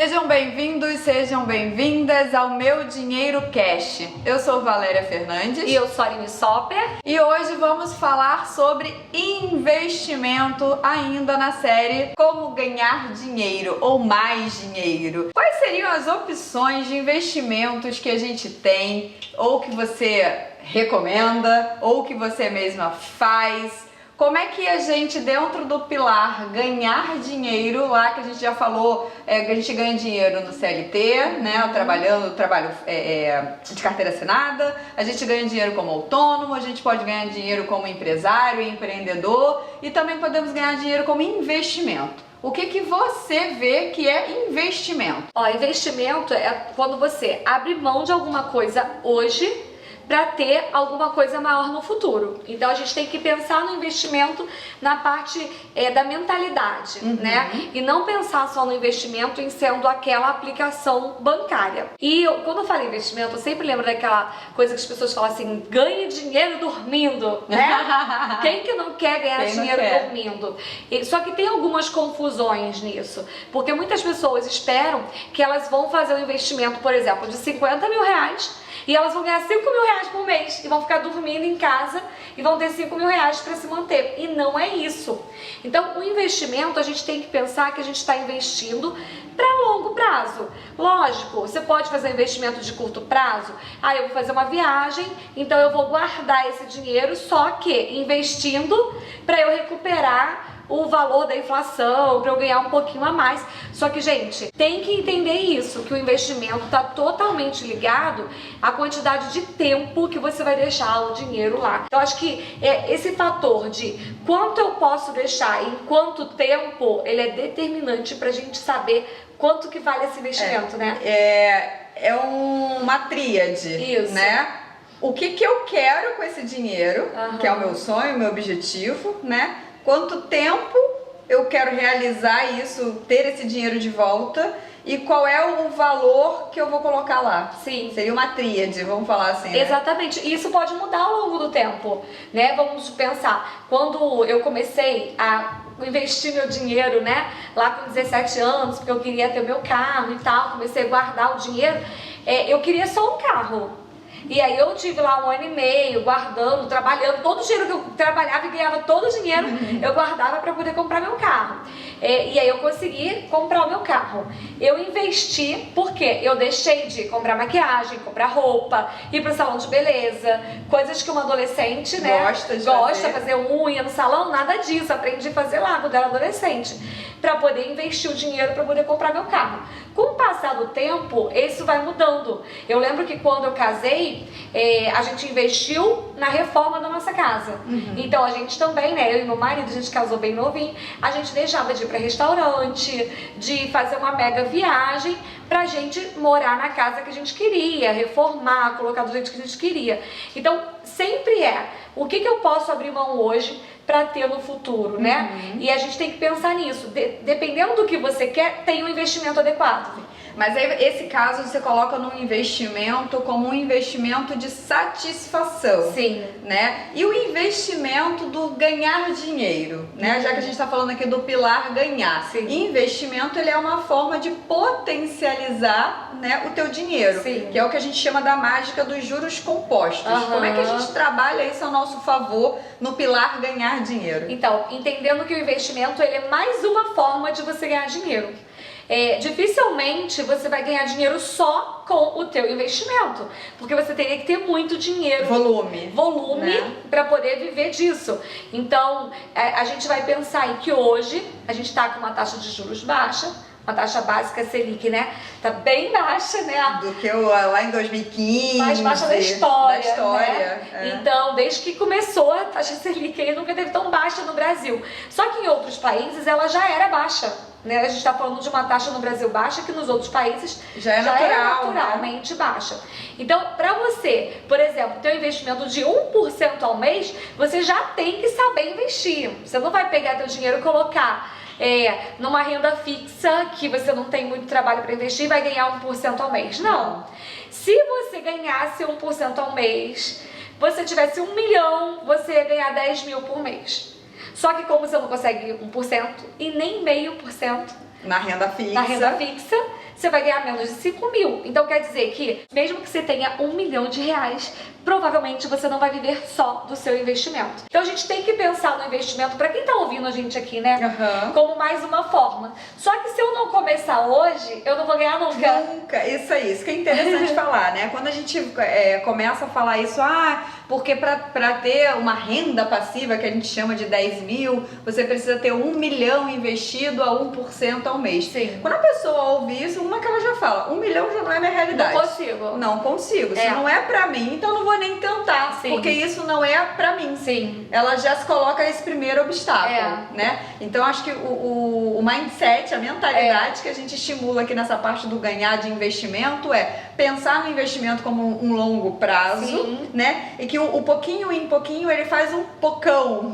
Sejam bem-vindos, sejam bem-vindas ao Meu Dinheiro Cash. Eu sou Valéria Fernandes. E eu sou a Aline Sopper. E hoje vamos falar sobre investimento, ainda na série Como Ganhar Dinheiro ou Mais Dinheiro. Quais seriam as opções de investimentos que a gente tem, ou que você recomenda, ou que você mesma faz? Como é que a gente, dentro do pilar ganhar dinheiro, lá que a gente já falou, que a gente ganha dinheiro no CLT, né, trabalho de carteira assinada, a gente ganha dinheiro como autônomo, a gente pode ganhar dinheiro como empresário, empreendedor, e também podemos ganhar dinheiro como investimento. O que você vê que é investimento? Investimento é quando você abre mão de alguma coisa hoje para ter alguma coisa maior no futuro. Então a gente tem que pensar no investimento na parte da mentalidade, né? E não pensar só no investimento em sendo aquela aplicação bancária. E quando eu falo investimento, eu sempre lembro daquela coisa que as pessoas falam assim, ganhe dinheiro dormindo, né? Quem que não quer ganhar dinheiro dormindo? Só que tem algumas confusões nisso, porque muitas pessoas esperam que elas vão fazer um investimento, por exemplo, de 50 mil reais, e elas vão ganhar 5 mil reais por mês e vão ficar dormindo em casa e vão ter 5 mil reais para se manter. E não é isso. Então, o investimento, a gente tem que pensar que a gente está investindo para longo prazo. Lógico, você pode fazer um investimento de curto prazo. Eu vou fazer uma viagem, então eu vou guardar esse dinheiro, só que investindo para eu recuperar o valor da inflação, para eu ganhar um pouquinho a mais. Só que, gente, tem que entender isso, que o investimento está totalmente ligado à quantidade de tempo que você vai deixar o dinheiro lá. Então, acho que esse fator de quanto eu posso deixar e em quanto tempo, ele é determinante para a gente saber quanto que vale esse investimento, né? É uma tríade, isso, né? O que eu quero com esse dinheiro, que é o meu sonho, o meu objetivo, né? Quanto tempo eu quero realizar isso, ter esse dinheiro de volta, e qual é o valor que eu vou colocar lá. Sim. Seria uma tríade, vamos falar assim, né? Exatamente. E isso pode mudar ao longo do tempo, né? Vamos pensar, quando eu comecei a investir meu dinheiro, né, lá com 17 anos, porque eu queria ter meu carro e tal, comecei a guardar o dinheiro, eu queria só um carro. E aí eu tive lá 1 ano e meio guardando, trabalhando, todo o dinheiro que eu trabalhava e ganhava todo o dinheiro, eu guardava para poder comprar meu carro. E aí eu consegui comprar o meu carro. Eu investi porque eu deixei de comprar maquiagem, comprar roupa, ir pro salão de beleza, coisas que uma adolescente, né, gosta de fazer unha no salão, nada disso, aprendi a fazer lá quando era adolescente, para poder investir o dinheiro para poder comprar meu carro. Com o passar do tempo, isso vai mudando. Eu lembro que quando eu casei, a gente investiu na reforma da nossa casa. Então a gente também, né, eu e meu marido, a gente casou bem novinho, a gente deixava de ir para restaurante, de fazer uma mega viagem pra gente morar na casa que a gente queria, reformar, colocar do jeito que a gente queria. Então sempre o que eu posso abrir mão hoje para ter no futuro, né? E a gente tem que pensar nisso. Dependendo do que você quer, tem um investimento adequado. Mas aí, esse caso você coloca no investimento como um investimento de satisfação. Sim. Né? E o investimento do ganhar dinheiro, né? Já que a gente está falando aqui do pilar ganhar. Sim. Investimento, ele é uma forma de potencializar, né, o teu dinheiro. Sim. Que é o que a gente chama da mágica dos juros compostos. Como é que a gente trabalha isso ao nosso favor no pilar ganhar dinheiro? Então, entendendo que o investimento, ele é mais uma forma de você ganhar dinheiro. Dificilmente você vai ganhar dinheiro só com o teu investimento, porque você teria que ter muito dinheiro, volume, né, para poder viver disso. Então a gente vai pensar em que hoje a gente está com uma taxa de juros baixa, uma taxa básica Selic, né? Tá bem baixa, né? Do que lá em 2015. Mais baixa da história. Né? Então, desde que começou a taxa Selic, ele nunca teve tão baixa no Brasil. Só que em outros países ela já era baixa. Né? A gente está falando de uma taxa no Brasil baixa, que nos outros países já é naturalmente baixa. Então, para você, por exemplo, ter um investimento de 1% ao mês, você já tem que saber investir. Você não vai pegar teu dinheiro e colocar numa renda fixa, que você não tem muito trabalho para investir, e vai ganhar 1% ao mês. Não. Se você ganhasse 1% ao mês, você tivesse 1 milhão, você ia ganhar 10 mil por mês. Só que como você não consegue 1% e nem 0,5% na renda fixa, você vai ganhar menos de 5 mil. Então quer dizer que, mesmo que você tenha R$1 milhão, provavelmente você não vai viver só do seu investimento. Então a gente tem que pensar no investimento, para quem tá ouvindo a gente aqui, né? Como mais uma forma. Só que se eu não começar hoje, eu não vou ganhar nunca. Nunca, isso aí, isso que é interessante falar, né? Quando a gente começa a falar isso, porque para ter uma renda passiva, que a gente chama de 10 mil, você precisa ter 1 milhão investido a 1% ao mês. Sim. Quando a pessoa ouve isso, uma que ela já fala, 1 milhão já não é minha realidade. Não consigo. Não consigo. Se não é pra mim, então eu não vou nem tentar. Sim. Porque isso não é pra mim. Sim. Ela já se coloca esse primeiro obstáculo, né? Então acho que o mindset, a mentalidade que a gente estimula aqui nessa parte do ganhar de investimento é pensar no investimento como um longo prazo, né? E que o pouquinho em pouquinho ele faz um pocão.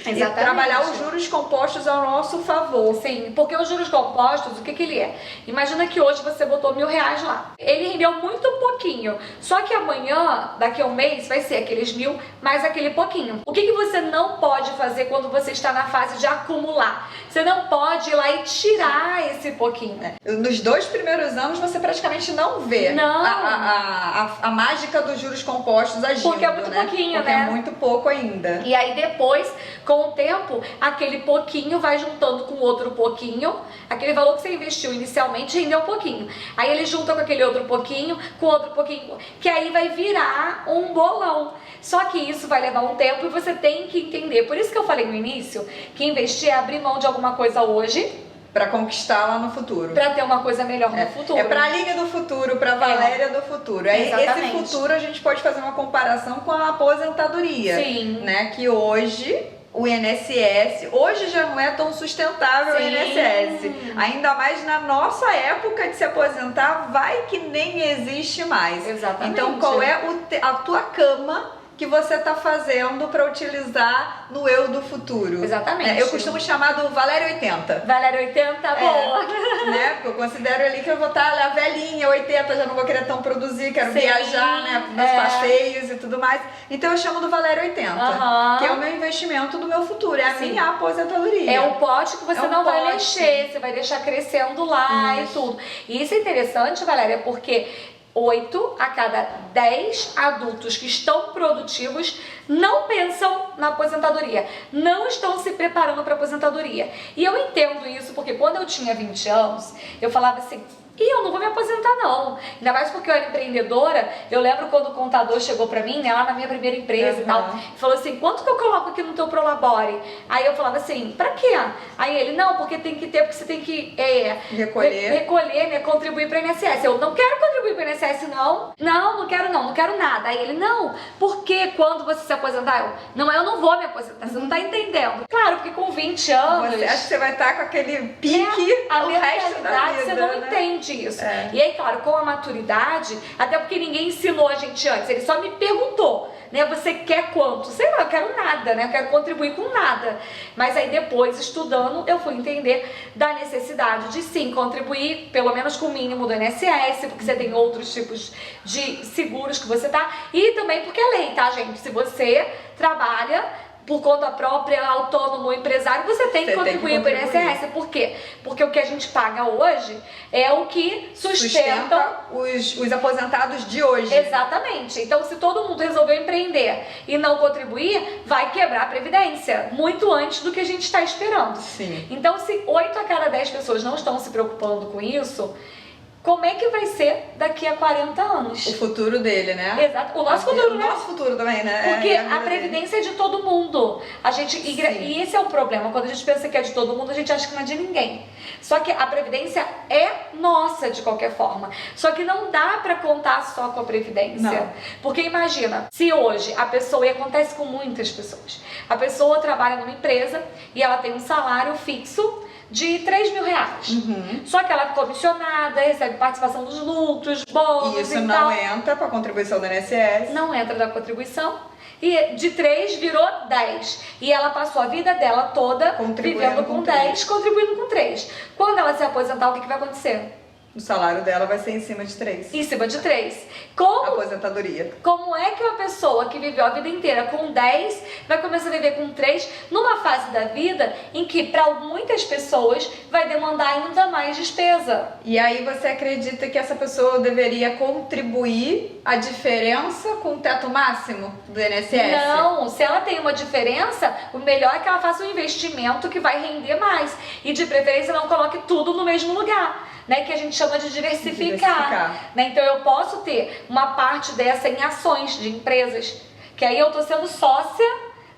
Exatamente. E trabalhar os juros compostos ao nosso favor. Sim, porque os juros compostos, o que ele é? Imagina que hoje você botou R$1.000 lá. Ele rendeu muito pouquinho. Só que amanhã, daqui a um mês, vai ser aqueles 1.000 mais aquele pouquinho. O que você não pode fazer quando você está na fase de acumular? Você não pode ir lá e tirar esse pouquinho. Nos 2 primeiros anos você praticamente não vê a mágica dos juros compostos agindo. Porque é muito pouquinho, porque é muito pouco ainda. E aí depois, com o tempo, aquele pouquinho vai juntando com outro pouquinho. Aquele valor que você investiu inicialmente rendeu um pouquinho. Aí ele junta com aquele outro pouquinho, com outro pouquinho, que aí vai virar um bolão. Só que isso vai levar um tempo e você tem que entender. Por isso que eu falei no início que investir é abrir mão de alguma coisa hoje para conquistar lá no futuro. Para ter uma coisa melhor no futuro. É para a Liga do Futuro, para a Valéria do futuro. Esse futuro a gente pode fazer uma comparação com a aposentadoria. Sim. Né? Que hoje o INSS, hoje já não é tão sustentável. Sim. O INSS. Ainda mais na nossa época de se aposentar, vai que nem existe mais. Exatamente. Então qual é a tua cama que você está fazendo para utilizar no eu do futuro? Exatamente. Eu costumo chamar do Valéria 80. Valéria 80, boa. Né? Porque eu considero ali que eu vou estar a velhinha, 80, já não vou querer tão produzir, quero viajar, né? Meus passeios e tudo mais. Então eu chamo do Valéria 80, que é o meu investimento do meu futuro, é a minha aposentadoria. É um pote que você não vai mexer, você vai deixar crescendo lá e tudo. E isso é interessante, Valéria, porque 8 a cada 10 adultos que estão produtivos não pensam na aposentadoria, não estão se preparando para a aposentadoria. E eu entendo isso porque quando eu tinha 20 anos, eu falava assim, eu não vou me aposentar não. Ainda mais porque eu era empreendedora. Eu lembro quando o contador chegou pra mim, né, lá na minha primeira empresa e tal, e falou assim, quanto que eu coloco aqui no teu Prolabore? Aí eu falava assim, pra quê? Aí ele, não, porque tem que ter, porque você tem que recolher, né, contribuir pra INSS. Eu não quero contribuir pra INSS não. Não quero nada. Aí ele, não, porque quando você se aposentar? Eu não vou me aposentar, você não tá entendendo. Claro, porque com 20 anos... Você acha que você vai estar com aquele pique o resto da vida, você não entende isso. E aí, claro, com a maturidade, até porque ninguém ensinou a gente antes, ele só me perguntou, né, você quer quanto? Sei lá, eu quero nada, né, eu quero contribuir com nada. Mas aí depois, estudando, eu fui entender da necessidade de sim, contribuir pelo menos com o mínimo do INSS, porque você tem outros tipos de seguros que você tá, e também porque é lei, tá, gente? Se você trabalha por conta própria, autônomo, empresário, você tem que contribuir para o INSS. Por quê? Porque o que a gente paga hoje é o que sustenta os aposentados de hoje. Exatamente. Então, se todo mundo resolveu empreender e não contribuir, vai quebrar a Previdência muito antes do que a gente está esperando. Sim. Então, se 8 a cada 10 pessoas não estão se preocupando com isso, como é que vai ser daqui a 40 anos? O futuro dele, né? Exato. O nosso futuro, né? O nosso futuro também, né? Porque a Previdência é de todo mundo. E esse é o problema. Quando a gente pensa que é de todo mundo, a gente acha que não é de ninguém. Só que a Previdência é nossa de qualquer forma. Só que não dá pra contar só com a Previdência. Não. Porque imagina, se hoje a pessoa, e acontece com muitas pessoas, a pessoa trabalha numa empresa e ela tem um salário fixo de R$3.000. Só que ela é comissionada, recebe participação dos lucros, bônus e isso e não tal. entra para contribuição do INSS. Não entra da contribuição. E de 3 virou 10. E ela passou a vida dela toda vivendo com 10, contribuindo com 3. Quando ela se aposentar, o que vai acontecer? O salário dela vai ser em cima de 3. Em cima de 3. Como Aposentadoria. Como é que uma pessoa que viveu a vida inteira com 10 vai começar a viver com 3 numa fase da vida em que para muitas pessoas vai demandar ainda mais despesa? E aí você acredita que essa pessoa deveria contribuir a diferença com o teto máximo do INSS? Não, se ela tem uma diferença, o melhor é que ela faça um investimento que vai render mais. E de preferência não coloque tudo no mesmo lugar, né, que a gente chama de diversificar. Né? Então eu posso ter uma parte dessa em ações de empresas, que aí eu tô sendo sócia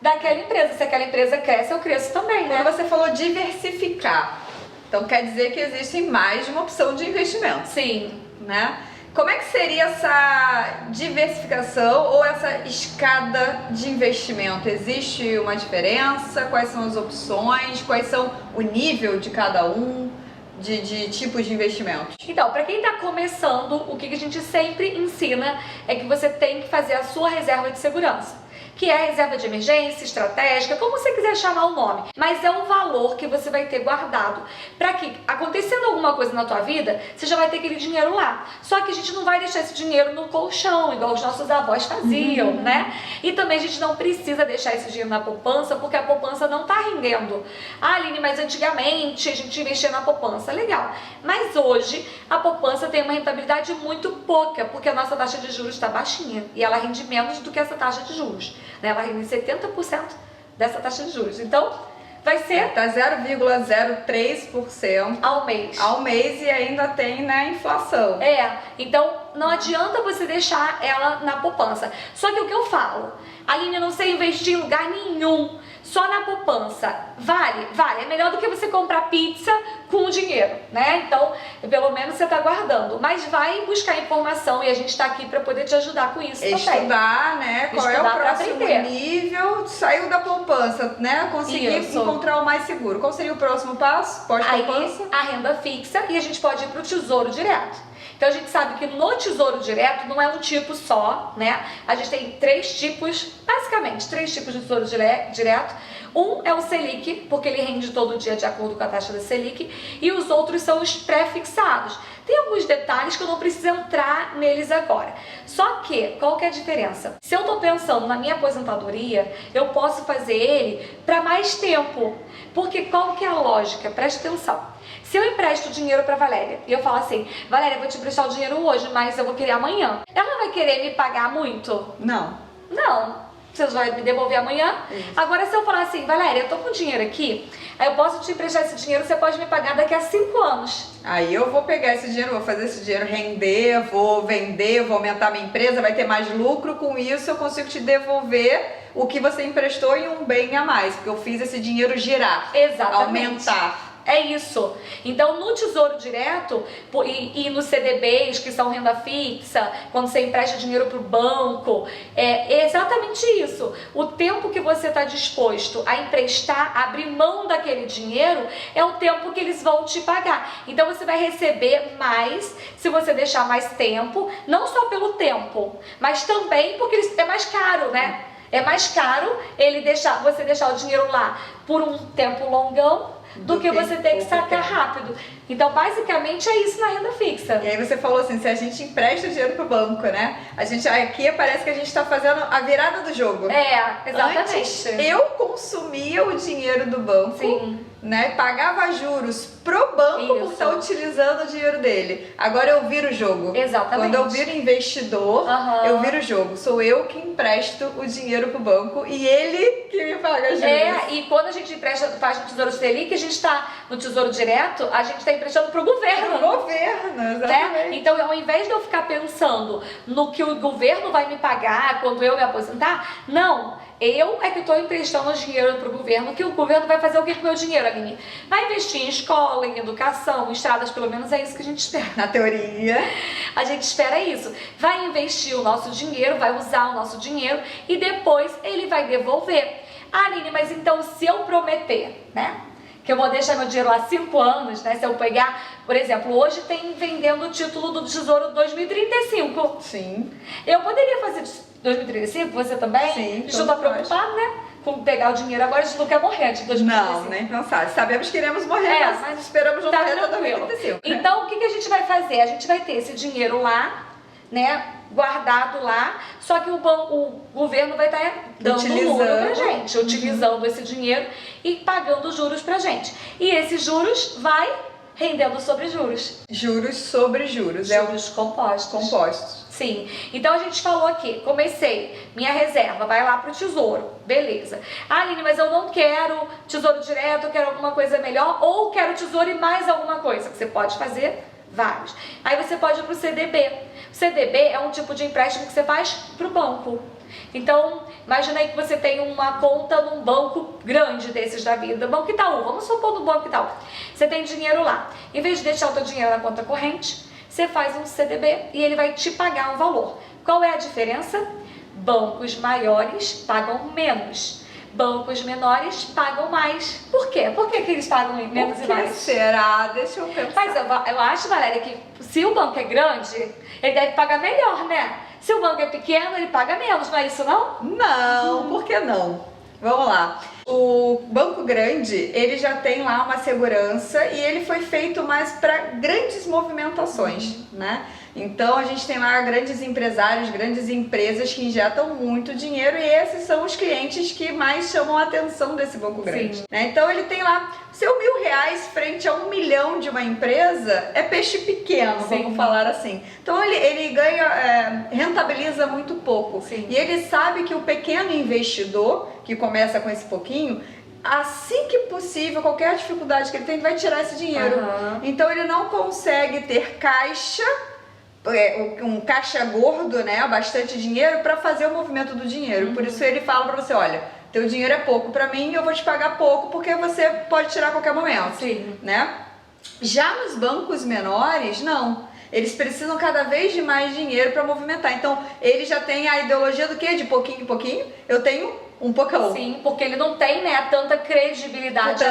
daquela empresa. Se aquela empresa cresce, eu cresço também, né? Quando você falou diversificar, então quer dizer que existe mais de uma opção de investimento. Sim. Né? Como é que seria essa diversificação ou essa escada de investimento? Existe uma diferença? Quais são as opções? Quais são o nível de cada um? De tipos de investimentos? Então, para quem está começando, o que a gente sempre ensina é que você tem que fazer a sua reserva de segurança, que é a reserva de emergência, estratégica, como você quiser chamar o nome, mas é um valor que você vai ter guardado para que, acontecendo alguma coisa na tua vida, você já vai ter aquele dinheiro lá. Só que a gente não vai deixar esse dinheiro no colchão, igual os nossos avós faziam, né? E também a gente não precisa deixar esse dinheiro na poupança, porque a poupança não está rendendo. Ah, Aline, mas antigamente a gente investia na poupança, legal. Mas hoje a poupança tem uma rentabilidade muito pouca, porque a nossa taxa de juros está baixinha e ela rende menos do que essa taxa de juros. Ela rende 70% dessa taxa de juros. Então, vai ser... Tá 0,03% ao mês e ainda tem, né, inflação. Então não adianta você deixar ela na poupança. Só que o que eu falo, Aline, eu não sei investir em lugar nenhum, só na poupança. Vale, é melhor do que você comprar pizza com o dinheiro, né? Então, pelo menos você tá guardando. Mas vai buscar informação e a gente tá aqui para poder te ajudar com isso também. Estudar, né? Qual é o próximo nível? Saiu da poupança, né? Conseguir encontrar o mais seguro. Qual seria o próximo passo? Pós-poupança? Aí, a renda fixa, e a gente pode ir pro Tesouro Direto. Então a gente sabe que no Tesouro Direto não é um tipo só, né? A gente tem 3 tipos, basicamente 3 tipos de Tesouro Direto. Um é o Selic, porque ele rende todo dia de acordo com a taxa da Selic, e os outros são os pré-fixados. Tem alguns detalhes que eu não preciso entrar neles agora. Só que, qual que é a diferença? Se eu tô pensando na minha aposentadoria, eu posso fazer ele para mais tempo. Porque qual que é a lógica? Preste atenção. Se eu empresto dinheiro para Valéria e eu falo assim, Valéria, eu vou te emprestar o dinheiro hoje, mas eu vou querer amanhã. Ela vai querer me pagar muito? Não. Você vai me devolver amanhã? Isso. Agora, se eu falar assim, Valéria, eu tô com dinheiro aqui, aí eu posso te emprestar esse dinheiro, você pode me pagar daqui a 5 anos. Aí eu vou pegar esse dinheiro, vou fazer esse dinheiro render, vou vender, vou aumentar minha empresa, vai ter mais lucro, com isso eu consigo te devolver o que você emprestou em um bem a mais, porque eu fiz esse dinheiro girar, aumentar. É isso. Então, no Tesouro Direto e no CDBs, que são renda fixa, quando você empresta dinheiro para o banco, é exatamente isso. O tempo que você está disposto a emprestar, abrir mão daquele dinheiro, é o tempo que eles vão te pagar. Então, você vai receber mais se você deixar mais tempo, não só pelo tempo, mas também porque é mais caro, né? É mais caro você deixar o dinheiro lá por um tempo longão, do que você ter que sacar rápido. Então, basicamente, é isso na renda fixa. E aí você falou assim, se a gente empresta o dinheiro pro banco, né? Aqui parece que a gente tá fazendo a virada do jogo. Exatamente. Antes, eu consumia o dinheiro do banco, né? Pagava juros pro banco por estar utilizando o dinheiro dele. Agora eu viro o jogo. Exatamente. Quando eu viro investidor, eu viro o jogo. Sou eu que empresto o dinheiro pro banco e ele que me paga juros. E quando a gente faz no Tesouro Selic, a gente tá no Tesouro Direto, a gente tá emprestando pro governo. Pro governo, exatamente. Né? Então, ao invés de eu ficar pensando no que o governo vai me pagar quando eu me aposentar, não. Eu é que estou emprestando dinheiro para o governo, que o governo vai fazer o que com o meu dinheiro, Aline? Vai investir em escola, em educação, em estradas, pelo menos é isso que a gente espera. Na teoria. A gente espera isso. Vai investir o nosso dinheiro, vai usar o nosso dinheiro e depois ele vai devolver. Aline, mas então se eu prometer, né? Que eu vou deixar meu dinheiro lá 5 anos, né? Se eu pegar, por exemplo, hoje tem vendendo o título do Tesouro 2035. Sim. Eu poderia fazer 2035, você também? Sim. A gente não tá preocupado, né? pegar o dinheiro agora, a gente não quer morrer de 2025. Não, nem pensar. Sabemos que iremos morrer, mas esperamos não morrer até 2035. Então, o que a gente vai fazer? A gente vai ter esse dinheiro lá, né, guardado lá, só que o governo vai estar dando lucro pra gente, utilizando esse dinheiro e pagando juros pra gente. E esses juros vai rendendo sobre juros. Juros sobre juros. Juros compostos. Sim. Então a gente falou aqui, comecei, minha reserva vai lá pro tesouro, beleza. Ah, Aline, mas eu não quero tesouro direto, eu quero alguma coisa melhor, ou quero tesouro e mais alguma coisa, que você pode fazer vários. Aí você pode ir pro CDB. O CDB é um tipo de empréstimo que você faz pro banco. Então, imagina aí que você tem uma conta num banco grande desses da vida, Banco Itaú, vamos supor no Banco Itaú. Você tem dinheiro lá. Em vez de deixar o teu dinheiro na conta corrente, você faz um CDB e ele vai te pagar um valor. Qual é a diferença? Bancos maiores pagam menos. Bancos menores pagam mais. Por quê? Por que eles pagam menos e mais? Será? Deixa eu pensar. Mas eu acho, Valéria, que se o banco é grande, ele deve pagar melhor, né? Se o banco é pequeno, ele paga menos, não é isso não? Não, por que não? Vamos lá. O banco grande, ele já tem lá uma segurança e ele foi feito mais para grandes movimentações, né? Então a gente tem lá grandes empresários, grandes empresas que injetam muito dinheiro e esses são os clientes que mais chamam a atenção desse banco grande. Né? Então ele tem lá seu R$1.000 frente a 1 milhão de uma empresa, é peixe pequeno, vamos falar assim. Então ele ganha, rentabiliza muito pouco. E ele sabe que o pequeno investidor, que começa com esse pouquinho, assim que possível, qualquer dificuldade que ele tem, vai tirar esse dinheiro. Então ele não consegue ter caixa, um caixa gordo, né, bastante dinheiro para fazer o movimento do dinheiro. Por isso ele fala para você, olha, teu dinheiro é pouco para mim, eu vou te pagar pouco porque você pode tirar a qualquer momento, né? Já nos bancos menores, não. Eles precisam cada vez de mais dinheiro para movimentar. Então, ele já tem a ideologia do quê? De pouquinho em pouquinho, eu tenho um pocão. Sim, porque ele não tem, né, tanta credibilidade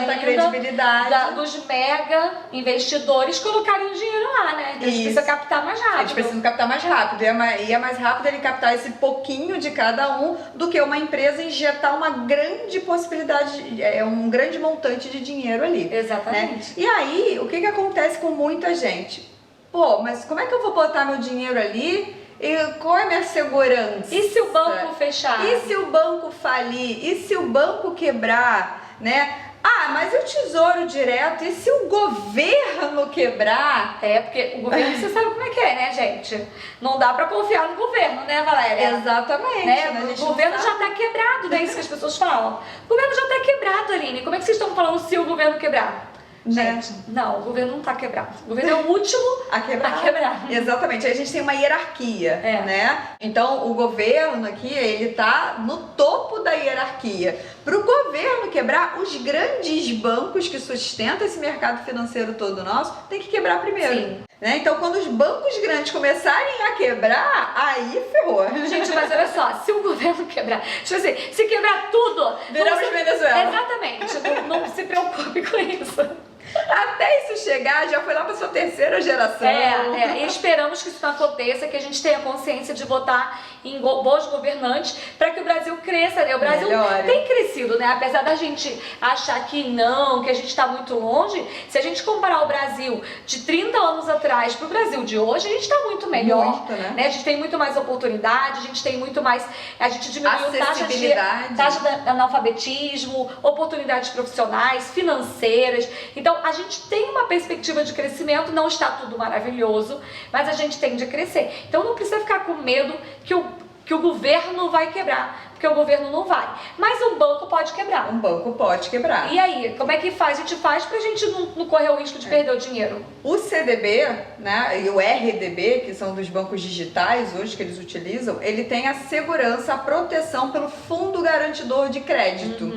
dos mega investidores colocarem o dinheiro lá, né? Eles precisam captar mais rápido. Eles precisam captar mais rápido. E é mais rápido ele captar esse pouquinho de cada um do que uma empresa injetar uma grande possibilidade, um grande montante de dinheiro ali. Exatamente. Né? E aí, o que acontece com muita gente? Pô, mas como é que eu vou botar meu dinheiro ali? E qual é a minha segurança? E se o banco fechar? E se o banco falir? E se o banco quebrar? Né? Ah, mas e o tesouro direto? E se o governo quebrar? Porque o governo, você sabe como é que é, né, gente? Não dá pra confiar no governo, né, Valéria? Exatamente. Né? O governo já tá quebrado, não é isso que as pessoas falam. O governo já tá quebrado, Aline. Como é que vocês estão falando se o governo quebrar? Gente, não, o governo não tá quebrado. O governo é o último a quebrar. Exatamente, a gente tem uma hierarquia, né? Então, o governo aqui, ele tá no topo da hierarquia. Para o governo quebrar, os grandes bancos que sustentam esse mercado financeiro todo nosso, tem que quebrar primeiro. Né? Então, quando os bancos grandes começarem a quebrar, aí ferrou. Gente, mas olha só, se o governo quebrar, tipo assim, se quebrar tudo... Viramos Venezuela. Exatamente, não se preocupe com isso. Até isso chegar, já foi lá para sua terceira geração. E esperamos que isso não aconteça, que a gente tenha consciência de votar em bons governantes para que o Brasil cresça, né? O Brasil tem crescido, né? Apesar da gente achar que não, que a gente está muito longe, se a gente comparar o Brasil de 30 anos atrás para o Brasil de hoje, a gente está muito melhor. Muito, né? A gente tem muito mais oportunidade, a gente tem muito mais... A gente diminuiu taxa de analfabetismo, oportunidades profissionais, financeiras. Então, a gente tem uma perspectiva de crescimento, não está tudo maravilhoso, mas a gente tende a crescer. Então não precisa ficar com medo que o governo vai quebrar, porque o governo não vai. Mas um banco pode quebrar. Um banco pode quebrar. E aí, como é que faz? A gente faz pra gente não correr o risco de perder o dinheiro. O CDB, né, e o RDB, que são dos bancos digitais hoje que eles utilizam, ele tem a segurança, a proteção pelo Fundo Garantidor de Crédito,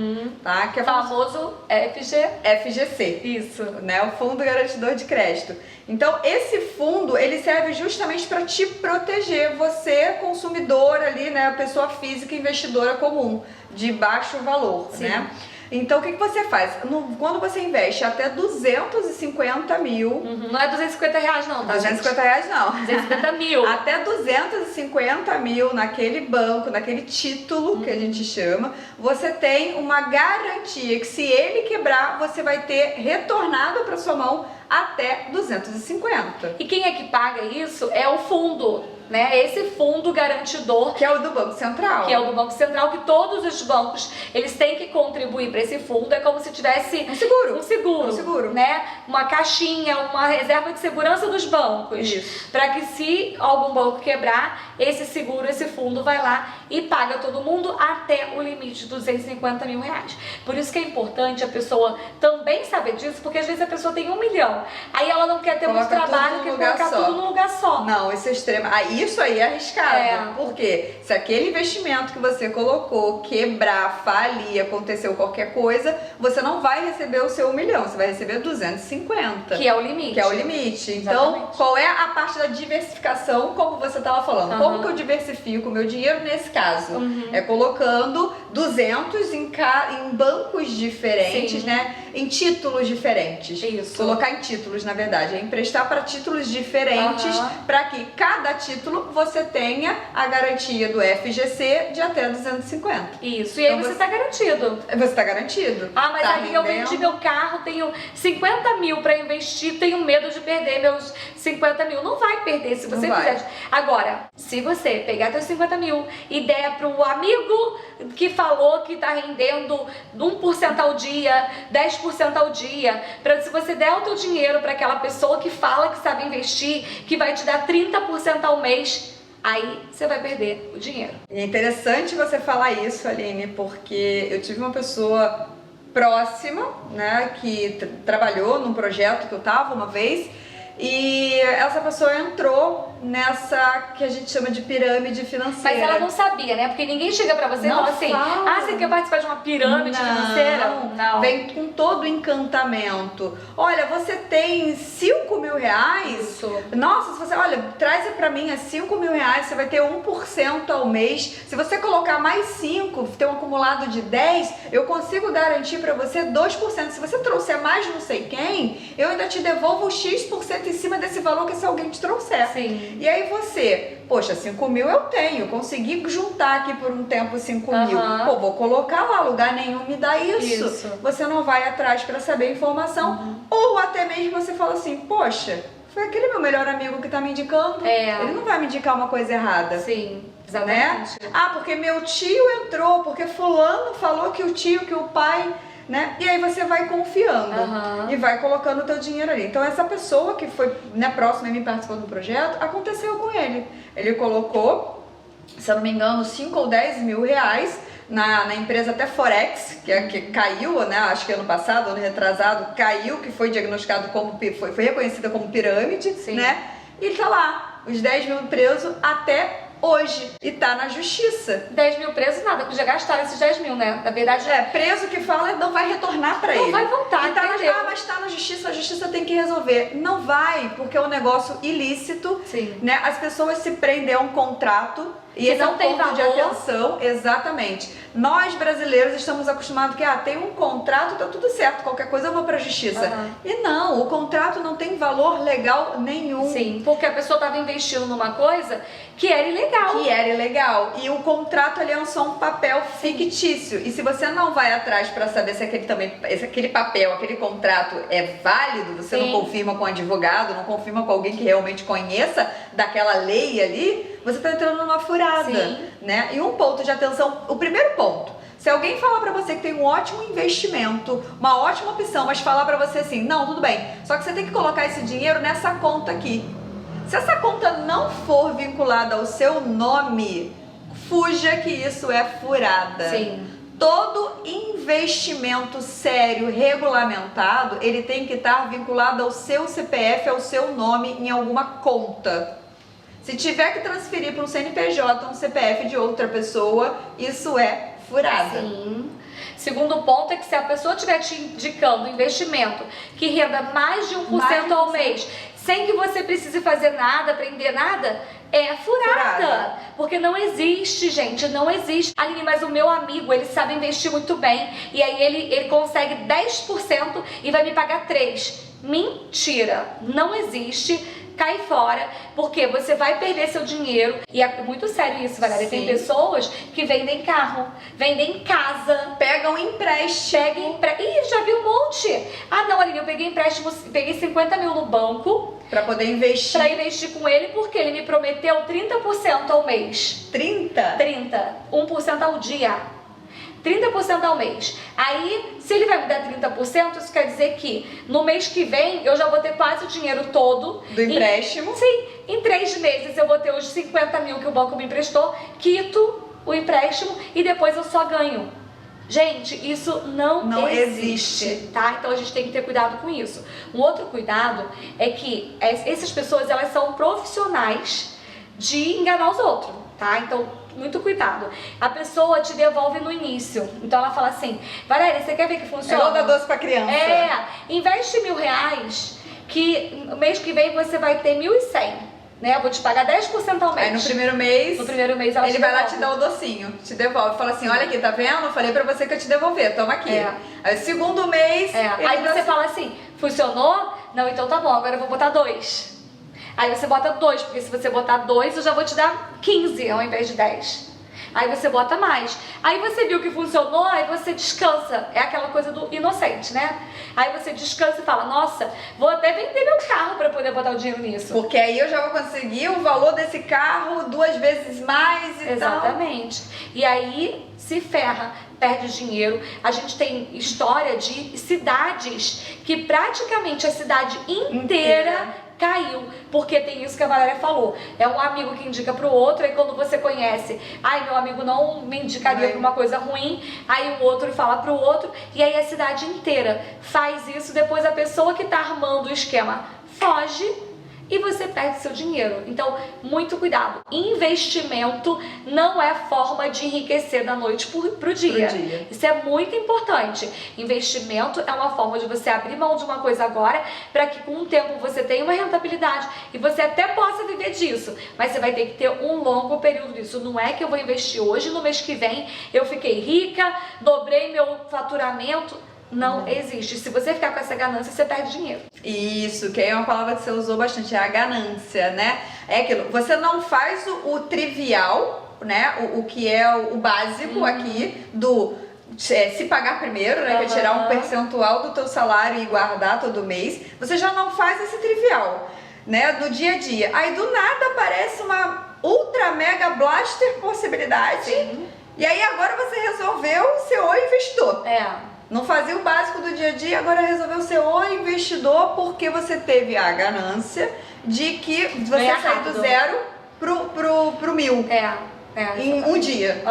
tá? Que é famoso FGC. Isso. Né, o Fundo Garantidor de Crédito. Então, esse fundo, ele serve justamente para te proteger, você, consumidor ali, né, a pessoa física investidora comum, de baixo valor, né? Então, o que você faz? Quando você investe até 250 mil... Não é R$250 não, tá, gente? R$250 não. 250 mil. Até 250 mil naquele banco, naquele título que a gente chama, você tem uma garantia que se ele quebrar, você vai ter retornado para sua mão até 250. E quem é que paga isso é o fundo, né? Esse fundo garantidor, Que é o do Banco Central. que é o do Banco Central, que todos os bancos, eles têm que contribuir para esse fundo. É como se tivesse Um seguro. um seguro, né? Uma caixinha, uma reserva de segurança dos bancos. Isso. Para que se algum banco quebrar, esse seguro, esse fundo vai lá e paga todo mundo até o limite de 250 mil reais. Por isso que é importante a pessoa também saber disso, porque às vezes a pessoa tem 1 milhão, aí ela não quer ter muito trabalho, quer colocar tudo num lugar só. Não, isso é extremo. Isso aí é arriscado. É. Porque se aquele investimento que você colocou quebrar, falir, aconteceu qualquer coisa, você não vai receber o seu 1 milhão, você vai receber 250. Que é o limite. Que é o limite. Então, Exatamente. qual é a parte da diversificação, como você estava falando? Como que eu diversifico o meu dinheiro nesse caso? É colocando 200 em bancos diferentes, Sim. né? Em títulos diferentes. Isso. Colocar em títulos, na verdade. É emprestar para títulos diferentes, para que cada título você tenha a garantia do FGC de até 250. Isso, e aí Então você está garantido. Você está garantido. Ah, mas Tá aí eu rendendo. vendi meu carro, tenho 50 mil para investir, tenho medo de perder meus 50 mil. Não vai perder se você Não vai. fizer. Agora, se você pegar seus 50 mil e der pro amigo que falou que tá rendendo 1% ao dia, 10% ao dia, se você der o teu dinheiro para aquela pessoa que fala que sabe investir, que vai te dar 30% ao mês, aí você vai perder o dinheiro. E é interessante você falar isso, Aline, porque eu tive uma pessoa próxima, né, que trabalhou num projeto que eu tava uma vez, e essa pessoa entrou nessa que a gente chama de pirâmide financeira. Mas ela não sabia, né? Porque ninguém chega pra você e Não fala assim, fala. ah, você quer participar de uma pirâmide financeira? Não. Vem com todo o encantamento. Olha, você tem 5 mil reais? Isso. Nossa, se você, olha, traz pra mim 5 mil reais, você vai ter 1% ao mês. Se você colocar mais 5, ter um acumulado de 10, eu consigo garantir pra você 2%. Se você trouxer mais não sei quem, eu ainda te devolvo X% em cima desse valor que se alguém te trouxer. Sim. E aí você, poxa, 5 mil eu tenho, consegui juntar aqui por um tempo 5 mil. Pô, vou colocar lá, lugar nenhum me dá isso. Você não vai atrás pra saber a informação. Ou até mesmo você fala assim, poxa, foi aquele meu melhor amigo que tá me indicando. Ele não vai me indicar uma coisa errada. Sim, Né? exatamente. Ah, porque meu tio entrou, porque fulano falou que o tio, que o pai... Né? E aí você vai confiando e vai colocando o teu dinheiro ali. Então essa pessoa que foi, né, próxima a mim participando do projeto, aconteceu com ele. Ele colocou, se eu não me engano, 5 ou 10 mil reais na empresa até Forex, que caiu, né? Acho que ano passado, ano retrasado, caiu, que foi diagnosticado como, foi reconhecida como pirâmide, né? E ele tá lá, os 10 mil presos até hoje, e tá na justiça. 10 mil presos, nada, podia gastar esses 10 mil, né? Na verdade, preso que fala não vai retornar pra ele. não vai voltar, E tá entendeu? mas tá na justiça, a justiça tem que resolver. Não vai, porque é um negócio ilícito, Sim. né? As pessoas se prendem a um contrato e Que esse não é um tem ponto de valor. atenção, exatamente. Nós brasileiros estamos acostumados que tem um contrato, tá tudo certo, qualquer coisa eu vou pra justiça. E não, o contrato não tem valor legal nenhum. Sim, porque a pessoa estava investindo numa coisa que era ilegal. Que era ilegal. E o contrato ali é só um papel fictício. E se você não vai atrás para saber se aquele papel, aquele contrato é válido, você não confirma com um advogado, não confirma com alguém que realmente conheça daquela lei ali, você tá entrando numa furada, né? E um ponto de atenção, o primeiro ponto, se alguém falar pra você que tem um ótimo investimento, uma ótima opção, mas falar pra você assim, não, tudo bem, só que você tem que colocar esse dinheiro nessa conta aqui. Se essa conta não for vinculada ao seu nome, fuja que isso é furada. Sim. Todo investimento sério, regulamentado, ele tem que estar vinculado ao seu CPF, ao seu nome, em alguma conta. Se tiver que transferir para um CNPJ, um CPF de outra pessoa, isso é furada. Sim. Segundo ponto é que se a pessoa estiver te indicando investimento que renda mais de 1% ao mês, sem que você precise fazer nada, aprender nada, é furada. Porque não existe, gente, não existe. Aline, mas o meu amigo, ele sabe investir muito bem. E aí ele consegue 10% e vai me pagar 3%. Mentira, não existe. Cai fora, porque você vai perder seu dinheiro. E é muito sério isso, Valéria. Tem pessoas que vendem carro, vendem casa, pegam empréstimo. Ih, já vi um monte. Ah, não, Aline, eu peguei empréstimo, peguei 50 mil no banco. Pra poder investir. Pra investir com ele, porque ele me prometeu 30% ao mês. 30? 30. 1% ao dia. 30% ao mês. Aí, se ele vai me dar 30%, isso quer dizer que no mês que vem eu já vou ter quase o dinheiro todo do empréstimo. Sim, em 3 meses eu vou ter os 50 mil que o banco me emprestou, quito o empréstimo e depois eu só ganho. Gente, isso não existe, tá? Então a gente tem que ter cuidado com isso. Um outro cuidado é que essas pessoas, elas são profissionais de enganar os outros, tá? Então, muito cuidado. A pessoa te devolve no início. Então ela fala assim, Valéria, você quer ver que funciona? É igual dar doce pra criança. Investe R$1.000 que no mês que vem você vai ter 1.100, né? Eu vou te pagar 10% ao mês. Aí no primeiro mês ela ele vai lá te dar o docinho, te devolve, fala assim, olha aqui, tá vendo? Eu falei pra você que eu te devolver, toma aqui. Aí o segundo mês... Aí você fala assim, funcionou? Não, então tá bom, agora eu vou botar 2. Aí você bota 2, porque se você botar 2, eu já vou te dar 15 ao invés de 10. Aí você bota mais. Aí você viu que funcionou, aí você descansa. É aquela coisa do inocente, né? Aí você descansa e fala, nossa, vou até vender meu carro pra poder botar o dinheiro nisso. Porque aí eu já vou conseguir o valor desse carro 2 vezes mais e Exatamente. E aí se ferra, perde dinheiro. A gente tem história de cidades que praticamente a cidade inteira caiu, porque tem isso que a Valéria falou. É um amigo que indica pro outro, aí quando você conhece, ai, meu amigo não me indicaria pra uma coisa ruim, aí o outro fala pro outro, e aí a cidade inteira faz isso, depois a pessoa que tá armando o esquema foge e você perde seu dinheiro. Então, muito cuidado. Investimento não é forma de enriquecer da noite pro dia. Isso é muito importante. Investimento é uma forma de você abrir mão de uma coisa agora, para que com o tempo você tenha uma rentabilidade e você até possa viver disso. Mas você vai ter que ter um longo período disso. Não é que eu vou investir hoje, no mês que vem eu fiquei rica, dobrei meu faturamento. Não existe. Se você ficar com essa ganância, você perde dinheiro. Isso, que aí é uma palavra que você usou bastante, é a ganância, né? É aquilo, você não faz o trivial, né? O que é o básico aqui do se pagar primeiro, né? Que é tirar um percentual do teu salário e guardar todo mês. Você já não faz esse trivial, né? Do dia a dia. Aí do nada aparece uma ultra mega blaster possibilidade. Sim. E aí agora você resolveu ser o investidor. Não fazia o básico do dia a dia, agora resolveu ser o investidor porque você teve a ganância de que você sair do 0 pro 1.000 em um dia.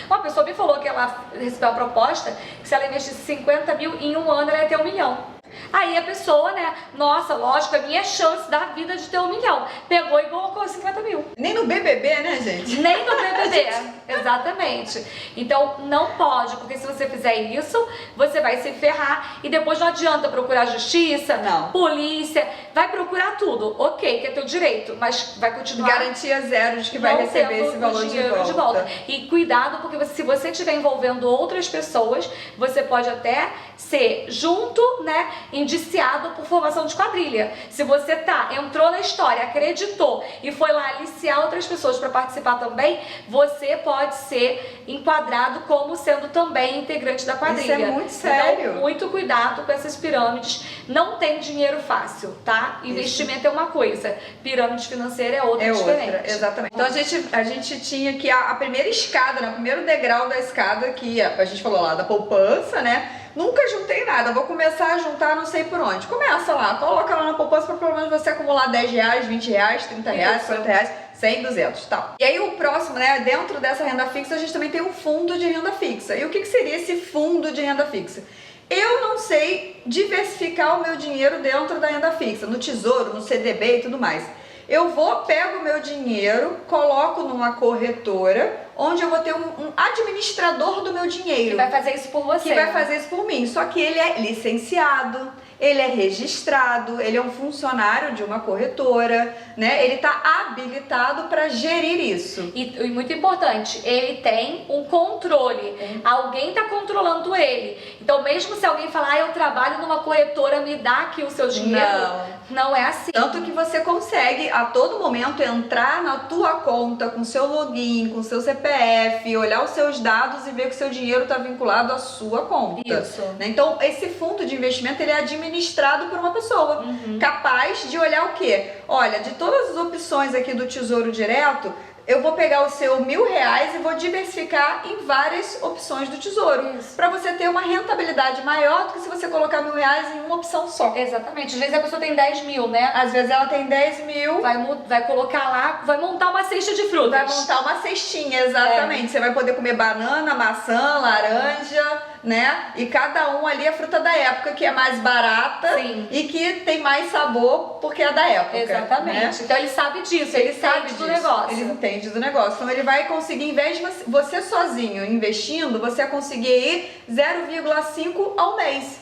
Uma pessoa me falou que ela recebeu uma proposta que se ela investisse 50 mil em um ano, ela ia ter 1 milhão. Aí a pessoa, né, nossa, lógico, a minha chance da vida de ter 1 milhão. Pegou e colocou 50 mil. Nem no BBB, né, gente? Nem no BBB, exatamente. Então, não pode, porque se você fizer isso, você vai se ferrar e depois não adianta procurar justiça, polícia, vai procurar tudo. Ok, que é teu direito, mas vai continuar... Garantia zero de que vai receber esse valor de volta. E cuidado, porque se você estiver envolvendo outras pessoas, você pode até ser junto, né, indiciado por formação de quadrilha. Se você entrou na história, acreditou e foi lá aliciar outras pessoas para participar também, você pode ser enquadrado como sendo também integrante da quadrilha. Isso é muito sério. Então, muito cuidado com essas pirâmides. Não tem dinheiro fácil, tá? Investimento é uma coisa, pirâmide financeira é outra diferente. Exatamente. Então a gente tinha que a primeira escada, né, o primeiro degrau da escada, que a gente falou lá da poupança, né? Nunca juntei nada, vou começar a juntar não sei por onde. Começa lá, coloca lá na poupança para pelo menos você acumular 10 reais, 20 reais, 30 reais, 40 reais, 100, 200 e tal. E aí o próximo, né, dentro dessa renda fixa a gente também tem um fundo de renda fixa. E o que seria esse fundo de renda fixa? Eu não sei diversificar o meu dinheiro dentro da renda fixa, no Tesouro, no CDB e tudo mais. Eu pego o meu dinheiro, coloco numa corretora, onde eu vou ter um administrador do meu dinheiro. Que vai fazer isso por você. Que vai fazer isso por mim. Só que ele é licenciado, ele é registrado, ele é um funcionário de uma corretora, né? Ele está habilitado para gerir isso. E muito importante, ele tem um controle. Alguém está controlando ele. Então, mesmo se alguém falar, eu trabalho numa corretora, me dá aqui o seu dinheiro, não é assim. Tanto que você consegue a todo momento entrar na tua conta com seu login, com seu CPF, olhar os seus dados e ver que o seu dinheiro está vinculado à sua conta. Isso. Né? Então, esse fundo de investimento, ele é administrado por uma pessoa capaz de olhar o quê? Olha, de todas as opções aqui do Tesouro Direto, eu vou pegar o seu R$1.000 e vou diversificar em várias opções do Tesouro. Para você ter uma rentabilidade maior do que se você colocar R$1.000 em uma opção só. Exatamente. Às vezes a pessoa tem 10 mil, né? Às vezes ela tem 10 mil. Vai colocar lá, vai montar uma cesta de frutas. Vai montar uma cestinha, exatamente. Você vai poder comer banana, maçã, laranja, né? E cada um ali é fruta da época, que é mais barata e que tem mais sabor porque é da época. Exatamente. Né? Então ele sabe disso, ele sabe do negócio. Ele entende do negócio. Então ele vai conseguir, em vez de você sozinho investindo, você vai conseguir ir 0,5 ao mês.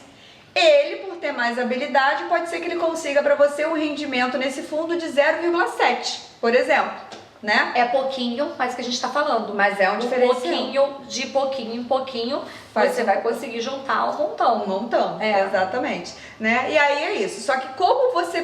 Ele, por ter mais habilidade, pode ser que ele consiga para você um rendimento nesse fundo de 0,7, por exemplo. Né? É pouquinho, mas que a gente tá falando. Mas é um diferencial. De pouquinho em pouquinho, você vai conseguir juntar um montão. Um montão, exatamente. Né? E aí é isso. Só que como você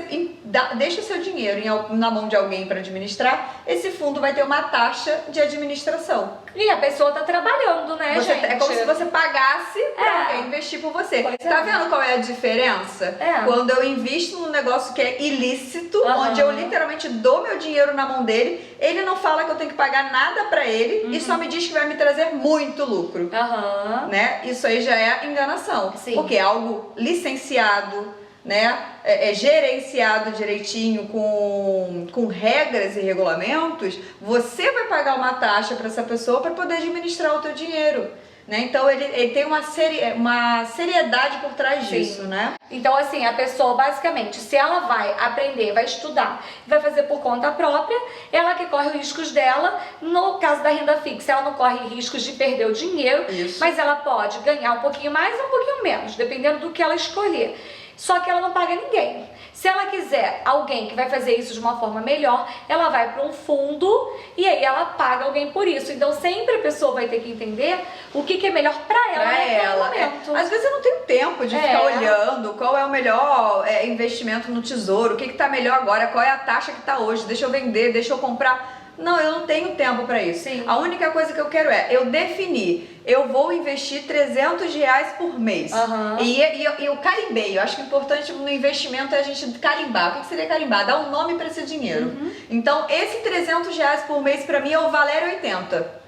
deixa o seu dinheiro na mão de alguém para administrar, esse fundo vai ter uma taxa de administração. E a pessoa tá trabalhando, né, gente? É como se você pagasse pra alguém investir por você. Tá vendo qual é a diferença? Quando eu invisto num negócio que é ilícito, onde eu literalmente dou meu dinheiro na mão dele, ele não fala que eu tenho que pagar nada pra ele e só me diz que vai me trazer muito lucro. Né? Isso aí já é enganação. Porque é algo licenciado, né? É gerenciado direitinho com regras e regulamentos. Você vai pagar uma taxa para essa pessoa para poder administrar o teu dinheiro. Né? Então ele tem uma seriedade por trás disso, né? Então assim, a pessoa basicamente, se ela vai aprender, vai estudar, vai fazer por conta própria, ela que corre os riscos dela. No caso da renda fixa, ela não corre riscos de perder o dinheiro, mas ela pode ganhar um pouquinho mais ou um pouquinho menos, dependendo do que ela escolher. Só que ela não paga ninguém. Se ela quiser alguém que vai fazer isso de uma forma melhor, ela vai para um fundo e aí ela paga alguém por isso. Então sempre a pessoa vai ter que entender o que é melhor para ela naquele momento. Às vezes eu não tenho tempo de ficar olhando qual é o melhor investimento no tesouro, o que tá melhor agora, qual é a taxa que tá hoje, deixa eu vender, deixa eu comprar. Não, eu não tenho tempo para isso. A única coisa que eu quero eu definir. Eu vou investir R$300 por mês. E eu carimbei. Eu acho que o importante no investimento é a gente carimbar. O que seria carimbar? Dar um nome para esse dinheiro. Então, esse R$300 por mês para mim é o Valério 80.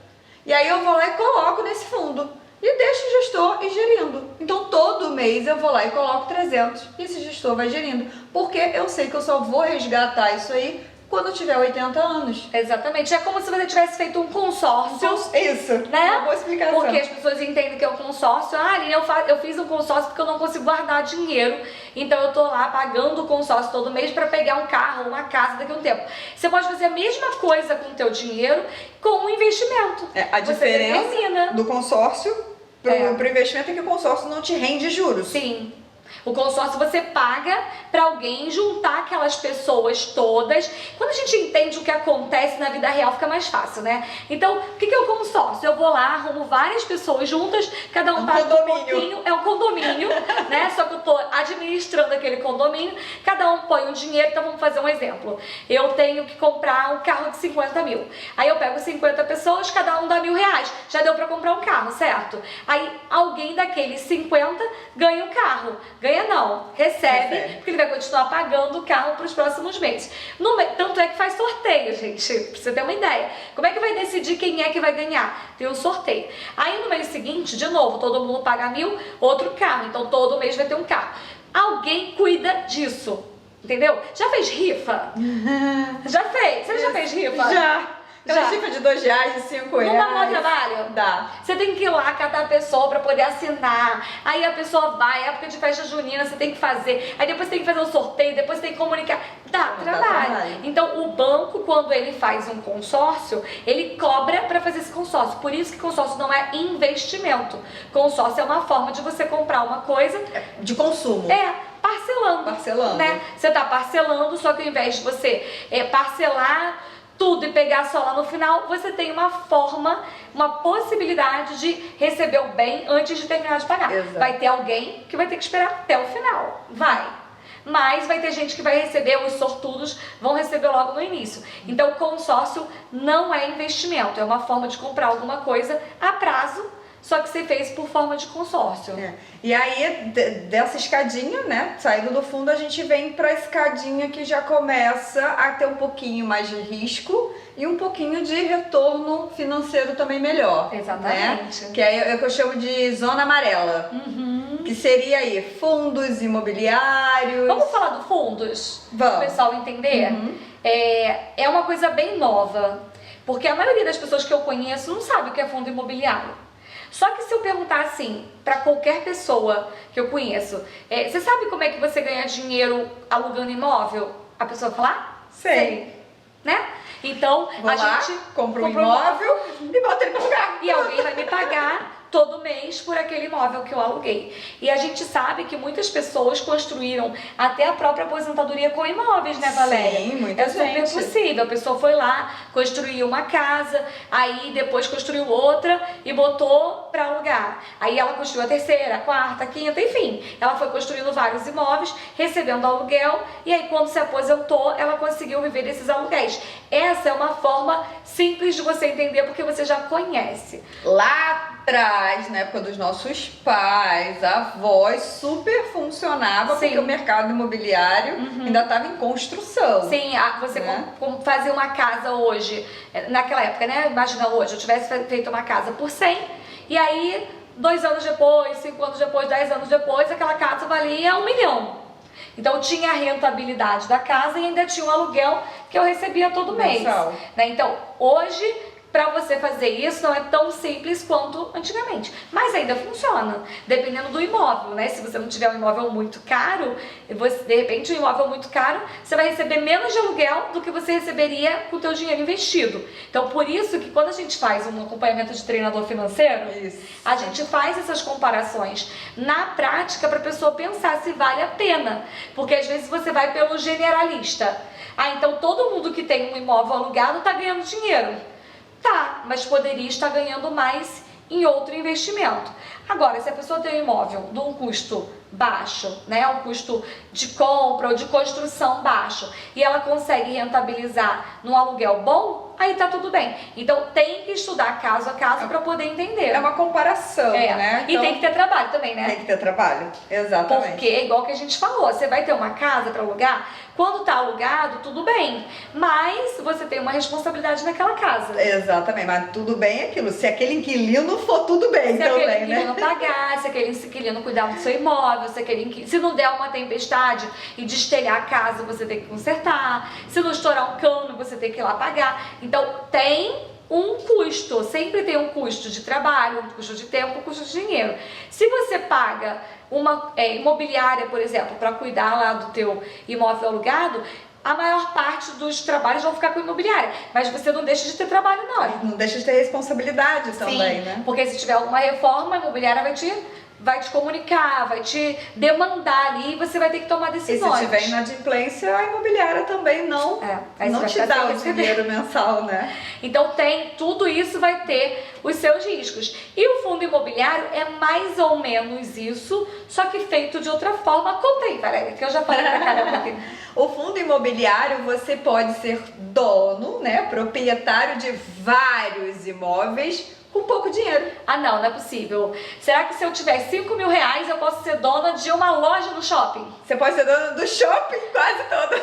E aí eu vou lá e coloco nesse fundo. E deixo o gestor ir gerindo. Então, todo mês eu vou lá e coloco 300. E esse gestor vai gerindo. Porque eu sei que eu só vou resgatar isso aí quando eu tiver 80 anos. Exatamente. É como se você tivesse feito um consórcio. Isso, né? Uma boa explicação. Porque as pessoas entendem que é um consórcio. Aline, eu fiz um consórcio porque eu não consigo guardar dinheiro. Então eu tô lá pagando o consórcio todo mês para pegar um carro, uma casa daqui a um tempo. Você pode fazer a mesma coisa com o teu dinheiro com um investimento. A diferença do consórcio pro investimento é que o consórcio não te rende juros. Sim. O consórcio você paga para alguém juntar aquelas pessoas todas. Quando a gente entende o que acontece na vida real, fica mais fácil, né? Então, o que é o consórcio? Eu vou lá, arrumo várias pessoas juntas, cada um paga um pouquinho. É um condomínio, né? Só que eu tô administrando aquele condomínio, cada um põe um dinheiro. Então, vamos fazer um exemplo. Eu tenho que comprar um carro de 50 mil. Aí eu pego 50 pessoas, cada um dá R$1.000. Já deu para comprar um carro, certo? Aí alguém daqueles 50 ganha um carro. Ganha não, recebe, porque ele vai continuar pagando o carro para os próximos meses. Tanto é que faz sorteio, gente, pra você ter uma ideia. Como é que vai decidir quem é que vai ganhar? Tem um sorteio. Aí no mês seguinte, de novo, todo mundo paga 1.000, outro carro. Então todo mês vai ter um carro. Alguém cuida disso, entendeu? Já fez rifa? Já fez? Você já fez rifa? Já. Aquela rifa de R$2 e R$5. Não dá mau trabalho? Dá. Você tem que ir lá catar a pessoa pra poder assinar. Aí a pessoa vai, época de festa junina, você tem que fazer. Aí depois você tem que fazer o sorteio, depois você tem que comunicar. Dá trabalho. Então o banco, quando ele faz um consórcio, ele cobra pra fazer esse consórcio. Por isso que consórcio não é investimento. Consórcio é uma forma de você comprar uma coisa de consumo. parcelando. Parcelando. Né? Você tá parcelando, só que ao invés de você parcelar tudo e pegar só lá no final, você tem uma forma, uma possibilidade de receber o bem antes de terminar de pagar. Exato. Vai ter alguém que vai ter que esperar até o final. Vai. Mas vai ter gente que vai receber, os sortudos vão receber logo no início. Então o consórcio não é investimento, é uma forma de comprar alguma coisa a prazo, só que você fez por forma de consórcio. E aí, dessa escadinha, né, saindo do fundo, a gente vem pra escadinha que já começa a ter um pouquinho mais de risco e um pouquinho de retorno financeiro também melhor. Exatamente. Né? Que é o que eu chamo de zona amarela. Que seria aí fundos imobiliários. Vamos falar do fundos? Vamos. Para o pessoal entender? É uma coisa bem nova, porque a maioria das pessoas que eu conheço não sabe o que é fundo imobiliário. Só que se eu perguntar assim, para qualquer pessoa que eu conheço, você sabe como é que você ganha dinheiro alugando imóvel? A pessoa vai falar? Sei. Né? Então, Vou lá, gente compra um imóvel e bota ele pra alugar. e alguém vai me pagar todo mês por aquele imóvel que eu aluguei. E a gente sabe que muitas pessoas construíram até a própria aposentadoria com imóveis, né, Valéria? Sim, muita É super gente. possível. A pessoa foi lá, construiu uma casa, aí depois construiu outra e botou para alugar. Aí ela construiu a terceira, a quarta, a quinta, enfim. Ela foi construindo vários imóveis, recebendo aluguel, e aí quando se aposentou, ela conseguiu viver desses aluguéis. Essa é uma forma simples de você entender, porque você já conhece. Lá atrás, na época dos nossos pais, avós, super funcionava. Sim. Porque o mercado imobiliário ainda estava em construção. Sim, você Né? fazer uma casa hoje, naquela época, né? Imagina hoje, eu tivesse feito uma casa por 100, e aí 2 anos depois, 5 anos depois, 10 anos depois, aquela casa valia 1 milhão. Então tinha a rentabilidade da casa e ainda tinha um aluguel que eu recebia todo mês. Mensal. Né? Então hoje, para você fazer isso, não é tão simples quanto antigamente, mas ainda funciona, dependendo do imóvel, né? Se você não tiver um imóvel muito caro, de repente um imóvel muito caro, você vai receber menos de aluguel do que você receberia com o teu dinheiro investido. Então por isso que quando a gente faz um acompanhamento de treinador financeiro, a gente faz essas comparações na prática para a pessoa pensar se vale a pena, porque às vezes você vai pelo generalista. Então todo mundo que tem um imóvel alugado está ganhando dinheiro. Tá, mas poderia estar ganhando mais em outro investimento. Agora, se a pessoa tem um imóvel de um custo baixo, né, um custo de compra ou de construção baixo, e ela consegue rentabilizar num aluguel bom, aí tá tudo bem. Então tem que estudar caso a caso para poder entender. É uma comparação, né? E tem que ter trabalho também, né? Tem que ter trabalho, exatamente. Porque, igual que a gente falou, você vai ter uma casa para alugar, quando tá alugado, tudo bem, mas você tem uma responsabilidade naquela casa. Exatamente, mas tudo bem é aquilo. Se aquele inquilino for tudo bem Se também, aquele inquilino né? pagar, se aquele inquilino cuidar do seu imóvel, se não der uma tempestade e destelhar a casa, você tem que consertar. Se não estourar um cano, você tem que ir lá pagar. Então tem um custo, sempre tem um custo de trabalho, um custo de tempo, um custo de dinheiro. Se você paga uma imobiliária, por exemplo, para cuidar lá do teu imóvel alugado, a maior parte dos trabalhos vão ficar com a imobiliária, mas você não deixa de ter trabalho, não. Não deixa de ter responsabilidade também, Sim, né? porque se tiver alguma reforma, a imobiliária vai te comunicar, vai te demandar ali e você vai ter que tomar E decisões. se tiver inadimplência, a imobiliária também não aí você vai te ficar dá sem o receber. dinheiro mensal, né? Então tudo isso vai ter os seus riscos. E o fundo imobiliário é mais ou menos isso, só que feito de outra forma. Conta aí, Valéria, que eu já falei pra caramba aqui. O fundo imobiliário, você pode ser dono, né, proprietário de vários imóveis com pouco dinheiro. Ah, não é possível. Será que se eu tiver 5 mil reais, eu posso ser dona de uma loja no shopping? Você pode ser dona do shopping quase todo.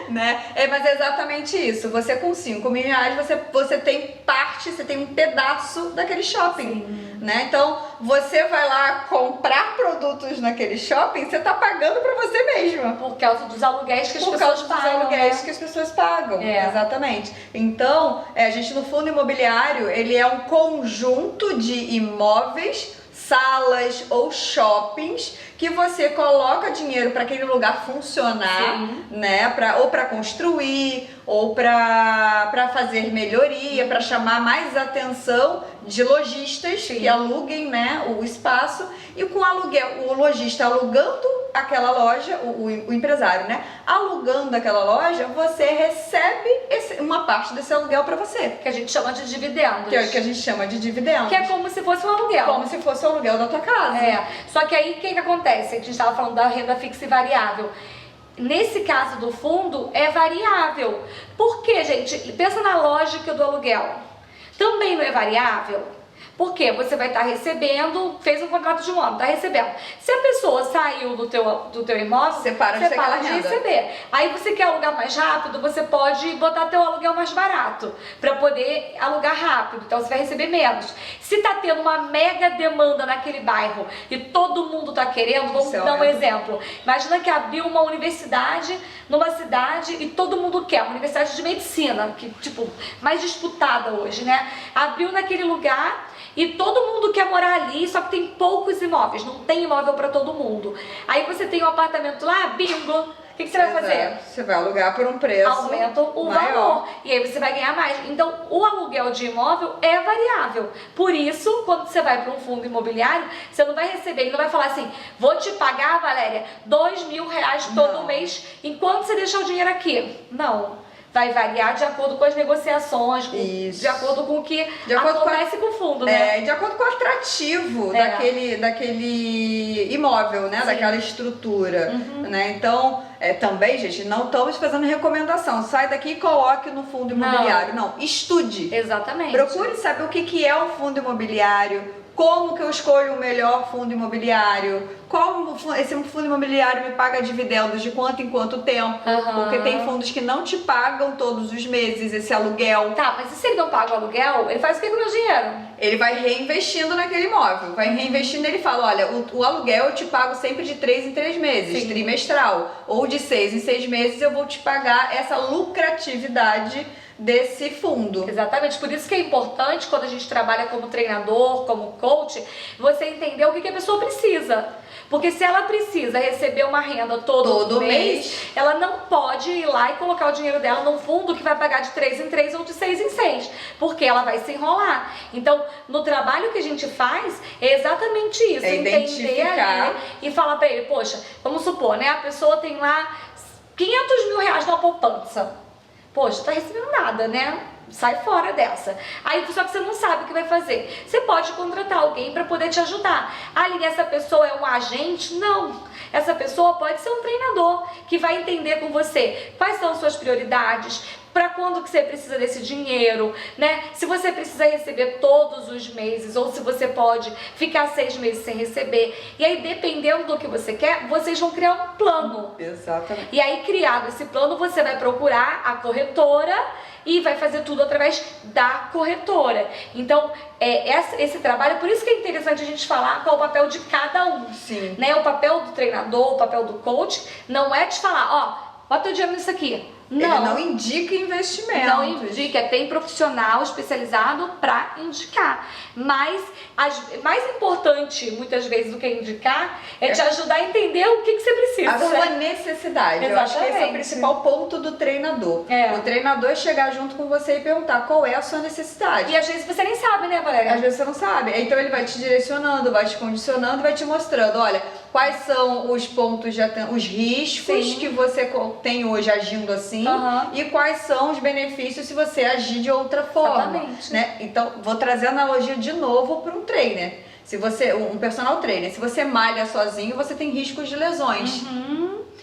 Né? Mas é exatamente isso. Você com 5 mil reais, você tem parte, você tem um pedaço daquele shopping. Né? Então, você vai lá comprar produtos naquele shopping, você tá pagando pra você mesma. Por causa dos aluguéis que as Por pessoas causa dos pagam, aluguéis né? que as pessoas pagam. É. Exatamente. Então, a gente no fundo imobiliário, ele é um conjunto de imóveis, salas ou shoppings que que você coloca dinheiro para aquele lugar funcionar, né? Ou para construir, ou para fazer melhoria, para chamar mais atenção de lojistas que aluguem, né, o espaço. E com aluguel, o lojista alugando aquela loja, o empresário, né, alugando aquela loja, você recebe uma parte desse aluguel para você. Que a gente chama de dividendos. Que é o que a gente chama de dividendos. Que é como se fosse um aluguel. Como se fosse o aluguel da tua casa. Só que aí o que acontece? A gente estava falando da renda fixa e variável. Nesse caso do fundo, é variável. Por quê, gente? Pensa na lógica do aluguel. Também não é variável? Porque você vai estar recebendo, fez um contrato de um ano, está recebendo. Se a pessoa saiu do teu imóvel, você para de receber. Aí você quer alugar mais rápido, você pode botar teu aluguel mais barato, para poder alugar rápido, então você vai receber menos. Se tá tendo uma mega demanda naquele bairro e todo mundo tá querendo, vamos dar um exemplo. Imagina que abriu uma universidade numa cidade e todo mundo quer, uma universidade de medicina, que tipo, mais disputada hoje, né? Abriu naquele lugar e todo mundo quer morar ali, só que tem poucos imóveis, não tem imóvel para todo mundo. Aí você tem um apartamento lá, bingo, o que você vai fazer? Você vai alugar por um preço aumenta o valor e aí você vai ganhar mais. Então o aluguel de imóvel é variável. Por isso, quando você vai para um fundo imobiliário, você não vai receber, ele não vai falar assim, vou te pagar, Valéria, R$2.000 todo mês enquanto você deixar o dinheiro aqui. Não. Vai variar de acordo com as negociações, de acordo com o que acontece com o fundo, né? De acordo com o atrativo daquele imóvel, né? Daquela estrutura, né? Então, também, gente, não estamos fazendo recomendação. Sai daqui e coloque no fundo imobiliário. Não, estude. Exatamente. Procure saber o que é um fundo imobiliário, como que eu escolho o melhor fundo imobiliário, como esse fundo imobiliário me paga dividendos, de quanto em quanto tempo, porque tem fundos que não te pagam todos os meses esse aluguel. Tá, mas e se ele não paga o aluguel, ele faz o que com o meu dinheiro? Ele vai reinvestindo naquele imóvel, vai reinvestindo, ele fala, olha, o aluguel eu te pago sempre de 3 em 3 meses, trimestral, ou de 6 em 6 meses eu vou te pagar essa lucratividade desse fundo. Exatamente, por isso que é importante quando a gente trabalha como treinador, como coach, você entender o que a pessoa precisa. Porque se ela precisa receber uma renda todo mês, ela não pode ir lá e colocar o dinheiro dela num fundo que vai pagar de 3 em 3 ou de 6 em 6, porque ela vai se enrolar. Então, no trabalho que a gente faz, é exatamente isso, entender ali e falar pra ele, poxa, vamos supor, né, a pessoa tem lá R$500.000 na poupança. Poxa, tá recebendo nada, né? Sai fora dessa. Aí só que você não sabe o que vai fazer. Você pode contratar alguém para poder te ajudar. Ali, essa pessoa é um agente? Não. Essa pessoa pode ser um treinador que vai entender com você quais são as suas prioridades, para quando que você precisa desse dinheiro, né? Se você precisa receber todos os meses ou se você pode ficar 6 meses sem receber. E aí, dependendo do que você quer, vocês vão criar um plano. Exatamente. E aí, criado esse plano, você vai procurar a corretora e vai fazer tudo através da corretora. Então, esse trabalho, por isso que é interessante a gente falar qual é o papel de cada um. Sim. Né? O papel do treinador, o papel do coach, não é te falar, ó, bota o dinheiro nisso aqui. Não. Ele não indica investimento. Não indica, tem profissional especializado para indicar. Mas mais importante, muitas vezes, do que indicar, é te ajudar a entender o que você precisa. A sua necessidade. Exatamente. Eu acho que esse é o principal ponto do treinador. O treinador é chegar junto com você e perguntar qual é a sua necessidade. E às vezes você nem sabe, né, Valéria? Às vezes você não sabe. Então ele vai te direcionando, vai te condicionando, vai te mostrando, olha, quais são os pontos de atenção, os riscos que você tem hoje agindo assim, e quais são os benefícios se você agir de outra forma. Exatamente. Né? Então, vou trazer a analogia de novo para um trainer. Se você, um personal trainer, se você malha sozinho, você tem riscos de lesões.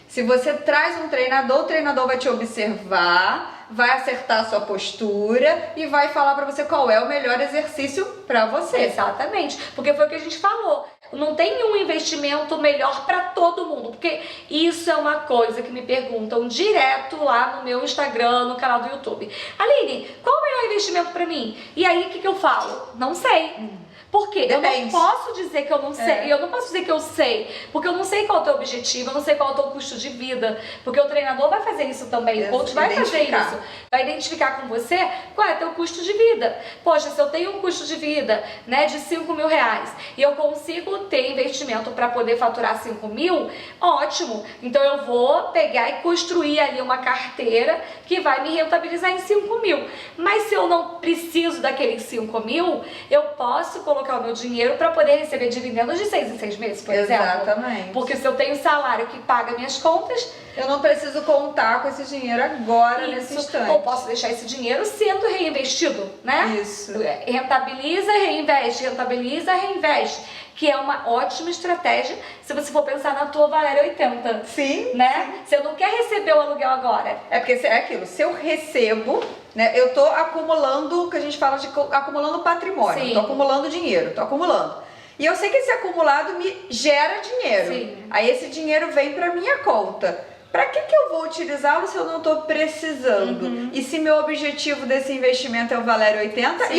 Se você traz um treinador, o treinador vai te observar, vai acertar a sua postura e vai falar pra você qual é o melhor exercício pra você. Exatamente, porque foi o que a gente falou. Não tem um investimento melhor pra todo mundo, porque isso é uma coisa que me perguntam direto lá no meu Instagram, no canal do YouTube. Aline, qual o melhor investimento pra mim? E aí, o que eu falo? Não sei. Por quê? Depende. Eu não posso dizer que eu não sei. Eu não posso dizer que eu sei, porque eu não sei qual é o teu objetivo, eu não sei qual é o teu custo de vida, porque o treinador vai fazer isso também, o coach vai fazer isso. vai identificar com você qual é teu custo de vida. Poxa, se eu tenho um custo de vida, né, de 5 mil reais e eu consigo ter investimento para poder faturar 5 mil, ótimo. Então eu vou pegar e construir ali uma carteira que vai me rentabilizar em 5 mil. Mas se eu não preciso daqueles 5 mil, eu posso colocar o meu dinheiro para poder receber dividendos de 6 em 6 meses, por exemplo. Exatamente. Porque se eu tenho salário que paga minhas contas, eu não preciso contar com esse dinheiro agora, nesse instante. Ou posso deixar esse dinheiro sendo reinvestido, né? Isso. Rentabiliza, reinveste, rentabiliza, reinveste. Que é uma ótima estratégia se você for pensar na tua Valéria 80. Sim. Né? Você não quer receber o aluguel agora. É porque é aquilo, se eu recebo, né, eu tô acumulando, que a gente fala de acumulando patrimônio, Sim. tô acumulando dinheiro, tô acumulando. E eu sei que esse acumulado me gera dinheiro. Sim. Aí esse dinheiro vem para minha conta. Para que eu vou utilizá-lo se eu não estou precisando? E se meu objetivo desse investimento é o Valéria 80 Sim.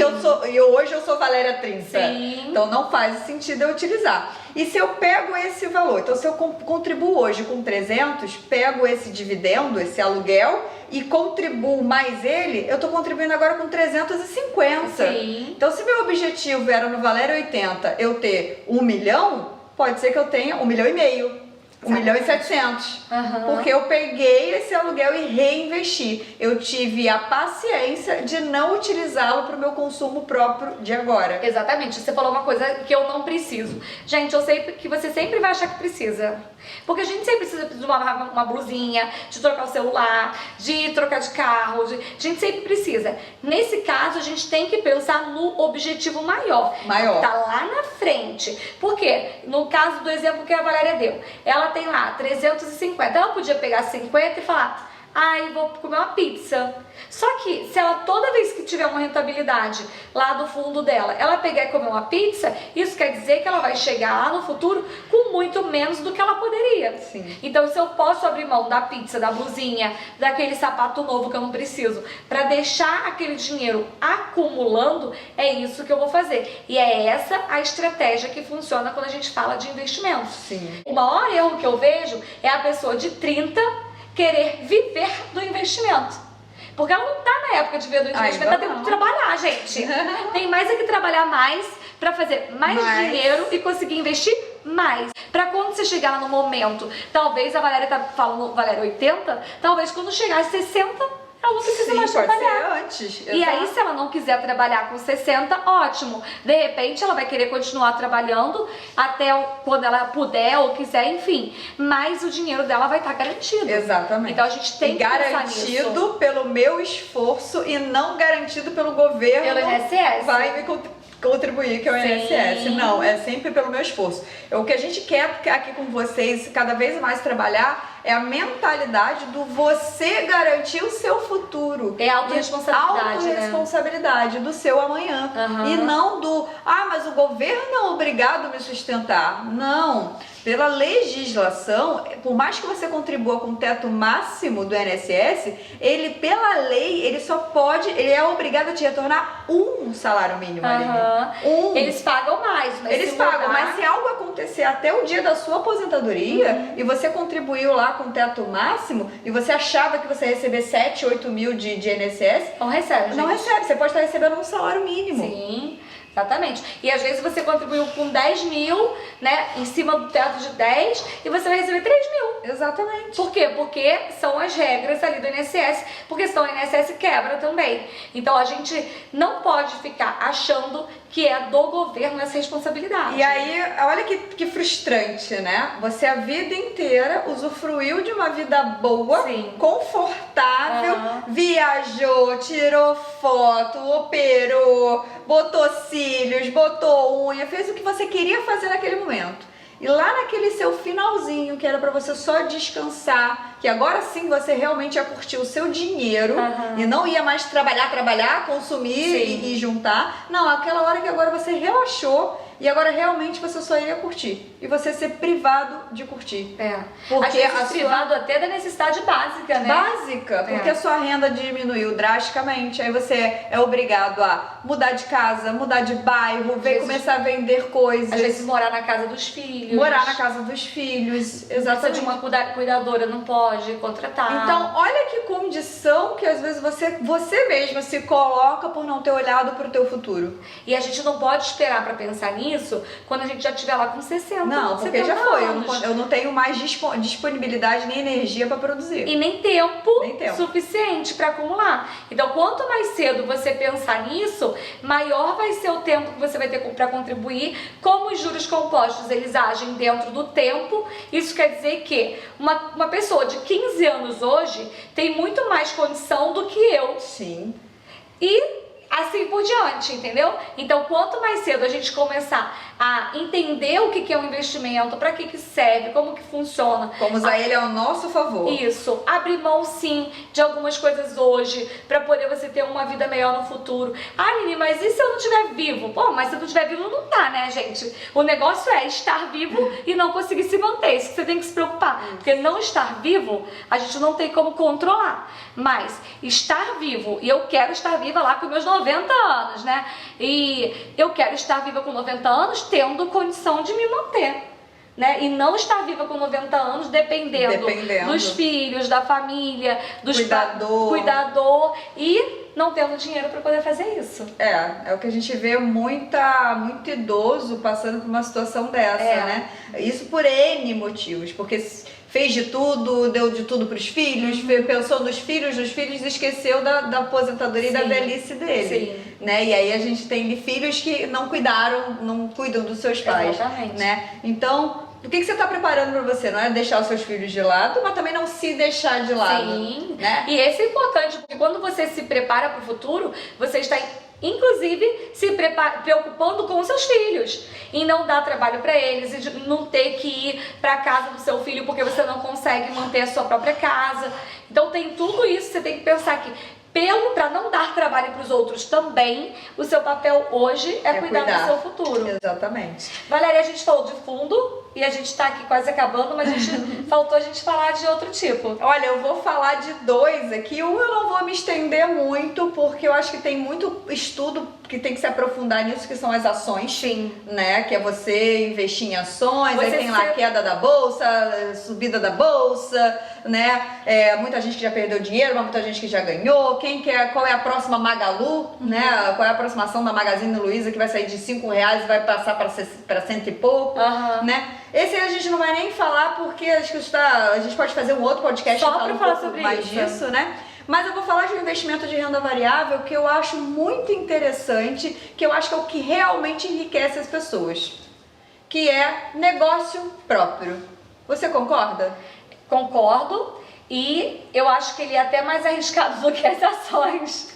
e hoje eu sou Valéria 30? Sim. Então não faz sentido eu utilizar. E se eu pego esse valor, então se eu contribuo hoje com 300, pego esse dividendo, esse aluguel e contribuo mais ele, eu estou contribuindo agora com 350. Sim. Então se meu objetivo era no Valéria 80 eu ter 1 milhão, pode ser que eu tenha 1,5 milhão. 1.700.000. Porque eu peguei esse aluguel e reinvesti. Eu tive a paciência de não utilizá-lo para o meu consumo próprio de agora. Exatamente. Você falou uma coisa que eu não preciso. Gente, eu sei que você sempre vai achar que precisa. Porque a gente sempre precisa de uma blusinha, de trocar o celular, de trocar de carro. A gente sempre precisa. Nesse caso, a gente tem que pensar no objetivo maior. Tá lá na frente. Por quê? No caso do exemplo que a Valéria deu, ela tem lá 350. Ela podia pegar 50 e falar: ai, vou comer uma pizza. Só que se ela toda vez que tiver uma rentabilidade lá do fundo dela, ela pegar e comer uma pizza, isso quer dizer que ela vai chegar lá no futuro com muito menos do que ela poderia. Sim. Então se eu posso abrir mão da pizza, da blusinha, daquele sapato novo que eu não preciso, para deixar aquele dinheiro acumulando, é isso que eu vou fazer. E é essa a estratégia que funciona quando a gente fala de investimento. Sim. O maior erro que eu vejo é a pessoa de 30 querer viver do investimento. Porque ela não tá na época de viver do investimento, ela tem que trabalhar, gente. Tem mais é que trabalhar mais para fazer mais dinheiro e conseguir investir mais. Pra quando você chegar no momento, talvez a Valéria tá falando Valéria 80, talvez quando chegar a 60, ela não precisa mais trabalhar. Antes. E aí, se ela não quiser trabalhar com 60, ótimo. De repente, ela vai querer continuar trabalhando até quando ela puder ou quiser, enfim. Mas o dinheiro dela vai estar garantido. Exatamente. Então a gente tem que pensar nisso. Garantido pelo meu esforço e não garantido pelo governo. Pelo INSS. Vai me contribuir, que é o INSS. Não, é sempre pelo meu esforço. O que a gente quer aqui com vocês, cada vez mais trabalhar, é a mentalidade do você garantir o seu futuro. É autorresponsabilidade, autorresponsabilidade do seu amanhã. E não do, mas o governo é obrigado a me sustentar. Não. Pela legislação, por mais que você contribua com o teto máximo do INSS, ele, pela lei, ele é obrigado a te retornar um salário mínimo. Eles pagam mais, mas eles pagam, mas se algo acontecer até o dia da sua aposentadoria e você contribuiu lá com o teto máximo e você achava que você ia receber 7, 8 mil de INSS, não recebe, gente. Não recebe, você pode estar recebendo um salário mínimo. Sim. Exatamente. E às vezes você contribuiu com 10 mil, né, em cima do teto de 10 e você vai receber 3 mil. Exatamente. Por quê? Porque são as regras ali do INSS, porque senão o INSS quebra também. Então a gente não pode ficar achando que é do governo essa responsabilidade. E aí, olha que frustrante, né? Você a vida inteira usufruiu de uma vida boa, confortável, viajou, tirou foto, operou, botou cílios, botou unha, fez o que você queria fazer naquele momento. E lá naquele seu finalzinho, que era pra você só descansar, que agora sim você realmente ia curtir o seu dinheiro e não ia mais trabalhar, consumir e juntar. Não, aquela hora que agora você relaxou e agora realmente você só ia curtir. e você ser privado de curtir. Porque às vezes privado até da necessidade básica, né? Básica, porque a sua renda diminuiu drasticamente, aí você é obrigado a mudar de casa, mudar de bairro, começar a vender coisas. Às vezes morar na casa dos filhos. Morar na casa dos filhos, exatamente. Precisa de uma cuidadora, não pode contratar. Então, olha que condição que às vezes você mesma se coloca por não ter olhado pro teu futuro. E a gente não pode esperar pra pensar nisso quando a gente já estiver lá com 60, Não, porque já foi. Eu não tenho mais disponibilidade nem energia pra produzir. E nem tempo suficiente pra acumular. Então, quanto mais cedo você pensar nisso, maior vai ser o tempo que você vai ter pra contribuir. Como os juros compostos, eles agem dentro do tempo, isso quer dizer que uma pessoa de 15 anos hoje tem muito mais condição do que eu. Sim. E assim por diante, entendeu? Então, quanto mais cedo a gente começar a entender o que é um investimento, para que serve, como que funciona. Como usar ele ao nosso favor. Isso. Abrir mão, sim, de algumas coisas hoje, para poder você ter uma vida melhor no futuro. Ah, Nini, mas e se eu não estiver vivo? Bom, mas se eu não estiver vivo, não tá, né, gente? O negócio é estar vivo e não conseguir se manter. Isso que você tem que se preocupar. Porque não estar vivo, a gente não tem como controlar. Mas estar vivo, e eu quero estar viva lá com meus 90 anos, né? E eu quero estar viva com 90 anos tendo condição de me manter, né? E não estar viva com 90 anos dependendo dos filhos, da família, dos cuidador e não tendo dinheiro para poder fazer isso. É o que a gente vê muito idoso passando por uma situação dessa, né? Isso por N motivos, porque fez de tudo, deu de tudo para os filhos, pensou nos filhos e esqueceu da aposentadoria e da velhice dele. Né? E aí a gente tem filhos que não cuidam dos seus pais. Exatamente. Né? Então, o que você está preparando para você? Não é deixar os seus filhos de lado, mas também não se deixar de lado. Sim, né? E esse é importante, porque quando você se prepara para o futuro, você está inclusive se preocupando com os seus filhos, em não dar trabalho para eles, e não ter que ir para a casa do seu filho porque você não consegue manter a sua própria casa. Então tem tudo isso, você tem que pensar que para não dar trabalho para os outros também, o seu papel hoje é cuidar do seu futuro. Exatamente. Valéria, a gente falou de fundo e a gente está aqui quase acabando, mas faltou a gente falar de outro tipo. Olha, eu vou falar de dois aqui. Um eu não vou me estender muito, porque eu acho que tem muito estudo que tem que se aprofundar nisso, que são as ações. Sim. Né? Que é você investir em ações, aí tem lá a queda da bolsa, subida da bolsa, né? Muita gente que já perdeu dinheiro, mas muita gente que já ganhou. Qual é a próxima Magalu, né? Qual é a aproximação da Magazine Luiza, que vai sair de R$5 e vai passar para 100 e pouco, né? Esse aí a gente não vai nem falar, porque acho que a gente pode fazer um outro podcast só para falar sobre mais disso, né? Mas eu vou falar de um investimento de renda variável que eu acho muito interessante, que eu acho que é o que realmente enriquece as pessoas, que é negócio próprio. Você concorda? Concordo. E eu acho que ele é até mais arriscado do que as ações.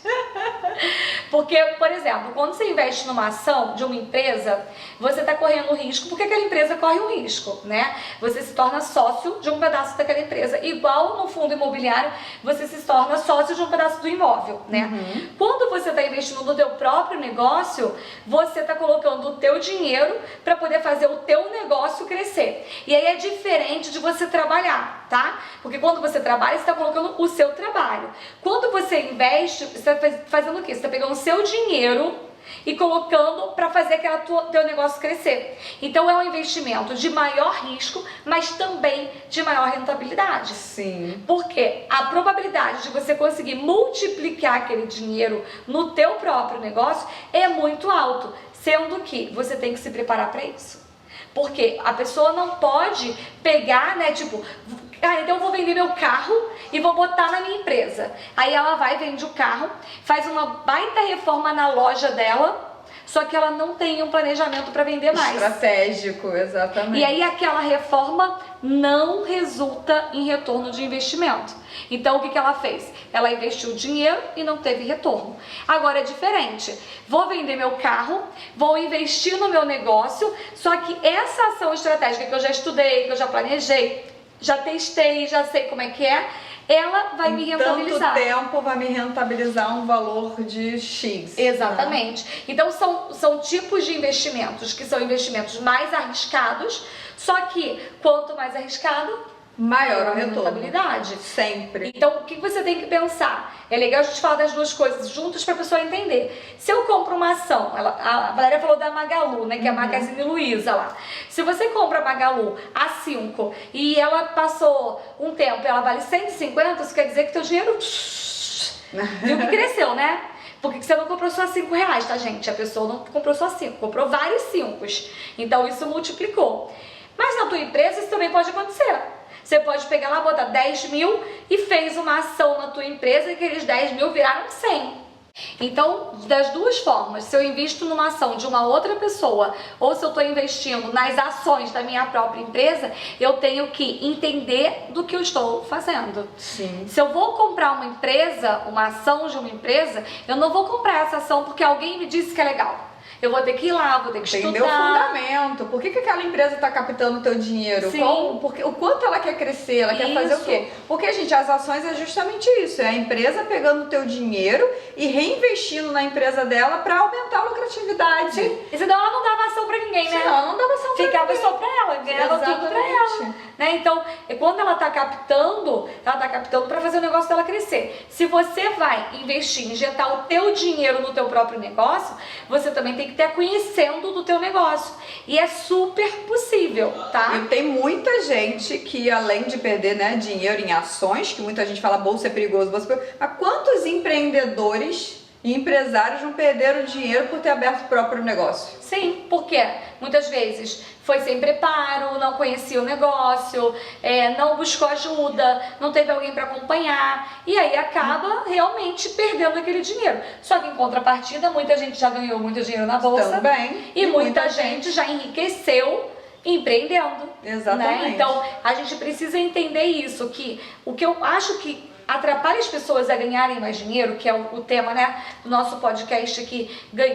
Porque, por exemplo, quando você investe numa ação de uma empresa, você está correndo risco, porque aquela empresa corre um risco, né? Você se torna sócio de um pedaço daquela empresa. Igual no fundo imobiliário, você se torna sócio de um pedaço do imóvel, né? Quando você está investindo no teu próprio negócio, você está colocando o teu dinheiro para poder fazer o teu negócio crescer. E aí é diferente de você trabalhar, tá? Porque quando você trabalha, você está colocando o seu trabalho. Quando você investe, você está fazendo o quê? Você está pegando o seu dinheiro e colocando para fazer teu negócio crescer. Então é um investimento de maior risco, mas também de maior rentabilidade. Sim. Porque a probabilidade de você conseguir multiplicar aquele dinheiro no teu próprio negócio é muito alto, sendo que você tem que se preparar para isso. Porque a pessoa não pode pegar, né, tipo, então eu vou vender meu carro e vou botar na minha empresa. Aí ela vai, vende o carro, faz uma baita reforma na loja dela, só que ela não tem um planejamento para vender mais. Estratégico, exatamente. E aí aquela reforma não resulta em retorno de investimento. Então o que ela fez? Ela investiu dinheiro e não teve retorno. Agora é diferente. Vou vender meu carro, vou investir no meu negócio, só que essa ação estratégica que eu já estudei, que eu já planejei, já testei, já sei como é que é, ela vai me rentabilizar. Tanto tempo vai me rentabilizar um valor de X. Exatamente. Então são tipos de investimentos que são investimentos mais arriscados, Só que quanto mais arriscado, Maior o a retorno. rentabilidade. Sempre. Então, o que você tem que pensar? É legal a gente falar das duas coisas juntas para a pessoa entender. Se eu compro uma ação, a Valéria falou da Magalu, né, que é a Magazine Luiza lá. Se você compra a Magalu a 5 e ela passou um tempo e ela vale 150, isso quer dizer que teu dinheiro viu que cresceu, né? Porque você não comprou só R$5, tá, gente? A pessoa não comprou só 5, comprou vários 5. Então, isso multiplicou. Mas na tua empresa, isso também pode acontecer. Você pode pegar lá, botar 10 mil e fez uma ação na tua empresa e aqueles 10 mil viraram 100. Então, das duas formas, se eu invisto numa ação de uma outra pessoa ou se eu estou investindo nas ações da minha própria empresa, eu tenho que entender do que eu estou fazendo. Sim. Se eu vou comprar uma empresa, uma ação de uma empresa, eu não vou comprar essa ação porque alguém me disse que é legal. Eu vou ter que ir lá, vou ter que Entender estudar. o fundamento. Por que aquela empresa está captando o teu dinheiro? Sim. O quanto ela quer crescer? Ela quer fazer o quê? Porque, gente, as ações é justamente isso. É a empresa pegando o teu dinheiro e reinvestindo na empresa dela para aumentar a lucratividade. Sim. E senão ela não dava ação pra ninguém, né? Senão ela não dava ação pra Ficava ninguém. só pra ela, ganhava tudo pra ela. Exatamente. Né? Então, quando ela tá captando para fazer o negócio dela crescer. Se você vai investir, injetar o teu dinheiro no teu próprio negócio, você também tem que ter conhecendo do teu negócio. E é super possível, tá? E tem muita gente que, além de perder, né, dinheiro em ações, que muita gente fala bolsa é perigoso, mas quantos empreendedores e empresários não perderam dinheiro por ter aberto o próprio negócio? Sim, porque muitas vezes foi sem preparo, não conhecia o negócio, não buscou ajuda, não teve alguém para acompanhar e aí acaba realmente perdendo aquele dinheiro. Só que em contrapartida, muita gente já ganhou muito dinheiro na bolsa Também. e muita gente já enriqueceu empreendendo. Exatamente. Né? Então a gente precisa entender isso, que o que eu acho que atrapalha as pessoas a ganharem mais dinheiro, que é o tema, né, do nosso podcast aqui,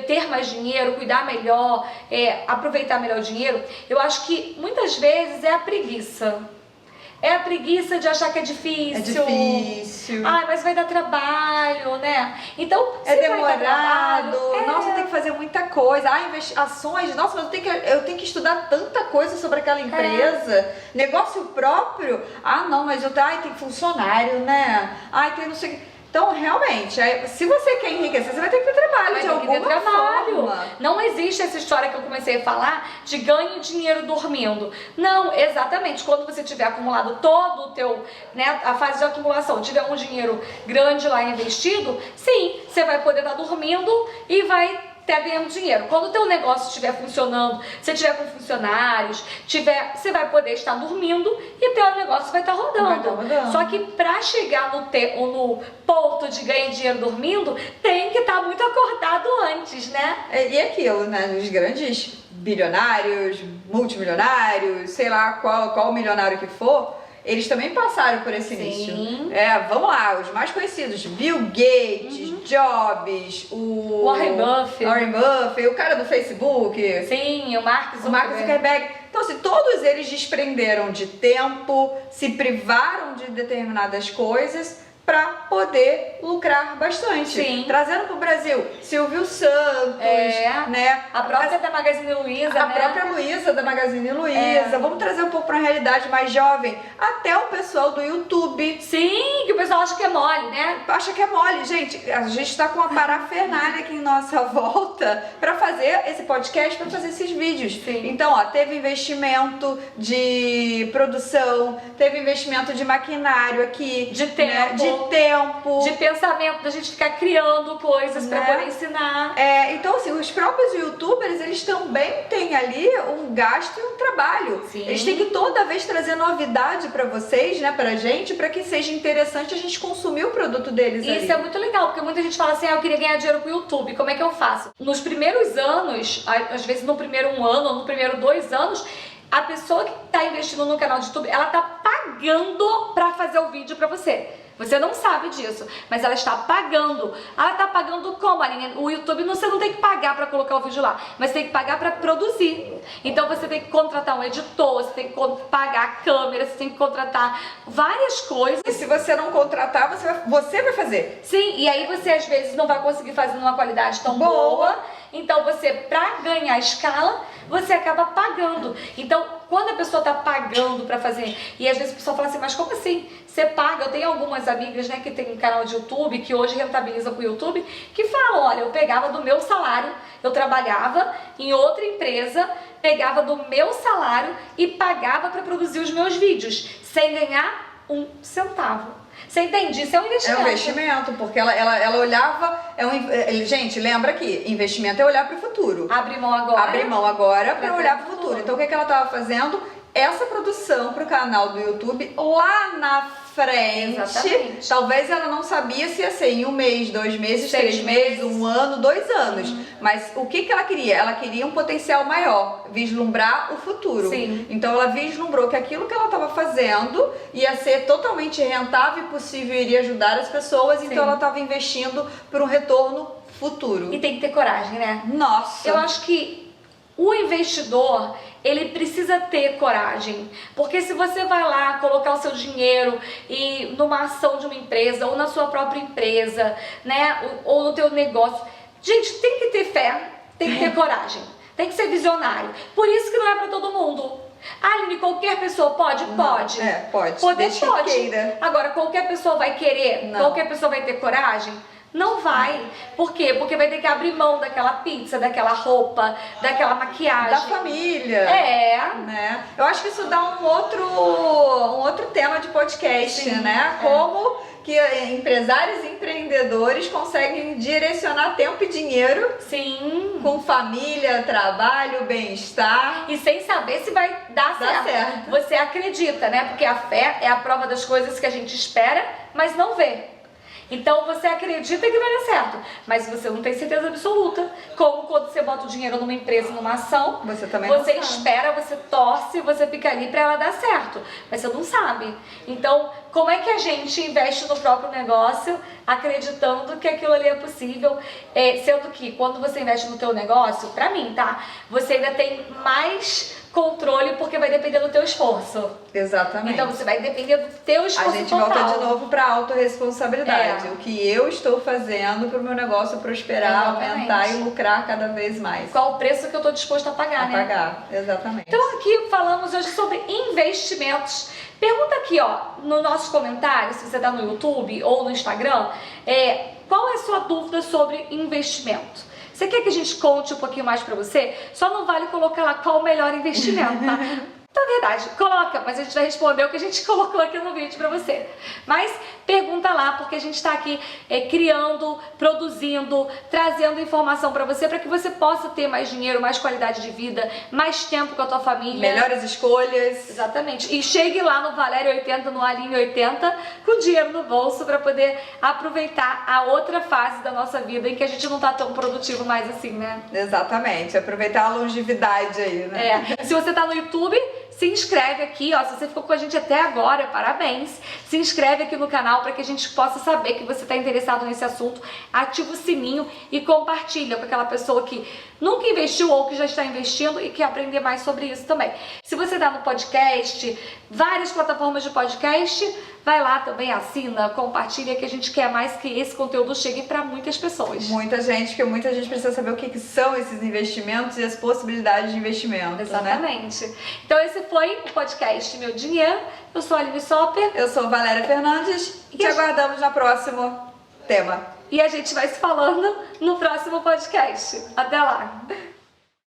ter mais dinheiro, cuidar melhor, aproveitar melhor o dinheiro, eu acho que muitas vezes é a preguiça. É a preguiça de achar que é difícil. É difícil. Ai, mas vai dar trabalho, né? Então, É se vai dar demorado. trabalho, Nossa, tem que fazer muita coisa. Ações. Nossa, mas eu tenho que estudar tanta coisa sobre aquela empresa. Negócio próprio. Ah, não, mas tem funcionário, né? Ai, tem não sei o que. Então, realmente, se você quer enriquecer, você vai ter que ter trabalho de alguma forma. Não existe essa história que eu comecei a falar de ganho dinheiro dormindo. Não, exatamente. Quando você tiver acumulado todo o teu, né, a fase de acumulação, tiver um dinheiro grande lá investido, sim, você vai poder estar dormindo e vai ganhando dinheiro. Quando o teu negócio estiver funcionando, você estiver com funcionários, você vai poder estar dormindo e teu negócio vai estar rodando. Só que para chegar no ponto de ganhar dinheiro dormindo, tem que estar muito acordado antes, né? E aquilo, né? Os grandes bilionários, multimilionários, sei lá qual milionário que for, eles também passaram por esse início. Vamos lá, os mais conhecidos: Bill Gates, Jobs, o Warren Buffett, o cara do Facebook. Sim, o Mark Zuckerberg. Então, assim, todos eles desprenderam de tempo, se privaram de determinadas coisas para poder lucrar bastante. Sim. Trazendo para o Brasil Silvio Santos, né? A própria da Magazine Luiza, a própria Luiza da Magazine Luiza. Vamos trazer um pouco para a realidade mais jovem, até o pessoal do YouTube. Sim, que o pessoal acha que é mole, né? Acha que é mole, gente. A gente está com uma parafernália aqui em nossa volta para fazer esse podcast, para fazer esses vídeos. Sim. Então, teve investimento de produção, teve investimento de maquinário aqui, de tempo, de pensamento, da gente ficar criando coisas para poder ensinar. Então, assim, os próprios youtubers, eles também têm ali um gasto e um trabalho. Sim. Eles têm que toda vez trazer novidade para vocês, né, pra gente, para que seja interessante a gente consumir o produto deles. Isso é muito legal, porque muita gente fala assim: eu queria ganhar dinheiro com o YouTube, como é que eu faço? Nos primeiros anos, às vezes no primeiro 1 ano ou no primeiro 2 anos, a pessoa que está investindo no canal de YouTube, ela tá pagando para fazer o vídeo para você. Você não sabe disso, mas ela está pagando. Ela está pagando como, Aline? O YouTube você não tem que pagar para colocar o vídeo lá, mas tem que pagar para produzir. Então você tem que contratar um editor, você tem que pagar a câmera, você tem que contratar várias coisas. E se você não contratar, você vai fazer. Sim, e aí você às vezes não vai conseguir fazer numa qualidade tão boa. Então você, para ganhar escala, você acaba pagando. Então quando a pessoa tá pagando pra fazer, e às vezes o pessoal fala assim, mas como assim? Você paga? Eu tenho algumas amigas, né, que tem um canal de YouTube, que hoje rentabiliza com o YouTube, que falam, olha, eu pegava do meu salário, eu trabalhava em outra empresa, pegava do meu salário e pagava pra produzir os meus vídeos, sem ganhar um centavo. Você entende? Isso é um investimento. É um investimento, porque ela olhava... gente, lembra que investimento é olhar para o futuro. Abre mão agora. Abre mão agora para olhar para o futuro. Então, o que ela estava fazendo? Essa produção para o canal do YouTube lá na frente. Exatamente. Talvez ela não sabia se ia ser em 1 mês, 2 meses, 3 meses, 1 ano, 2 anos. Mas o que ela queria? Ela queria um potencial maior, vislumbrar o futuro. Sim. Então ela vislumbrou que aquilo que ela estava fazendo ia ser totalmente rentável e possível, iria ajudar as pessoas. Sim. Então ela estava investindo por um retorno futuro. E tem que ter coragem, né? Nossa! Eu acho que o investidor, ele precisa ter coragem, porque se você vai lá colocar o seu dinheiro e numa ação de uma empresa ou na sua própria empresa, né, ou no teu negócio, gente, tem que ter fé, tem que ter coragem, tem que ser visionário. Por isso que não é para todo mundo. Aline, qualquer pessoa pode? Pode. Pode. Poder desde pode. Que queira. Agora, qualquer pessoa vai querer? Não. Qualquer pessoa vai ter coragem? Não vai. Por quê? Porque vai ter que abrir mão daquela pizza, daquela roupa, daquela maquiagem. Da família. Né? Eu acho que isso dá um outro tema de podcast, Sim, né? Como que empresários e empreendedores conseguem direcionar tempo e dinheiro Sim. com família, trabalho, bem-estar. E sem saber se vai dar certo. Você acredita, né? Porque a fé é a prova das coisas que a gente espera, mas não vê. Então você acredita que vai dar certo, mas você não tem certeza absoluta. Como quando você bota o dinheiro numa empresa, numa ação, você também você não sabe. espera, você torce, você fica ali para ela dar certo, mas você não sabe. Então, como é que a gente investe no próprio negócio, acreditando que aquilo ali é possível, sendo que quando você investe no teu negócio, pra mim, tá? Você ainda tem mais controle porque vai depender do teu esforço. Exatamente. Então você vai depender do teu esforço A gente total. volta de novo para a autorresponsabilidade. O que eu estou fazendo para o meu negócio prosperar, aumentar e lucrar cada vez mais. Qual o preço que eu estou disposto a pagar, né? Pagar, exatamente. Então aqui falamos hoje sobre investimentos. Pergunta aqui, ó, nos nossos comentários, se você está no YouTube ou no Instagram, qual é a sua dúvida sobre investimento? Você quer que a gente conte um pouquinho mais pra você? Só não vale colocar lá qual o melhor investimento, tá? Então, é verdade, coloca, mas a gente vai responder o que a gente colocou aqui no vídeo pra você. Mas pergunta lá, porque a gente tá aqui criando, produzindo, trazendo informação pra você, pra que você possa ter mais dinheiro, mais qualidade de vida, mais tempo com a tua família. Melhores escolhas. Exatamente. E chegue lá no Valério 80, no Aline 80, com dinheiro no bolso pra poder aproveitar a outra fase da nossa vida em que a gente não tá tão produtivo mais assim, né? Exatamente. Aproveitar a longevidade aí, né? Se você tá no YouTube, se inscreve aqui, ó, se você ficou com a gente até agora, parabéns. Se inscreve aqui no canal para que a gente possa saber que você está interessado nesse assunto. Ativa o sininho e compartilha com aquela pessoa que nunca investiu ou que já está investindo e quer aprender mais sobre isso também. Se você está no podcast, várias plataformas de podcast, vai lá também, assina, compartilha, que a gente quer mais que esse conteúdo chegue para muitas pessoas. Muita gente precisa saber o que são esses investimentos e as possibilidades de investimento. Exatamente. Né? Então esse foi o podcast Meu Dinheiro. Eu sou a Aline Sopper. Eu sou Valéria Fernandes e te aguardamos no próximo tema. E a gente vai se falando no próximo podcast. Até lá!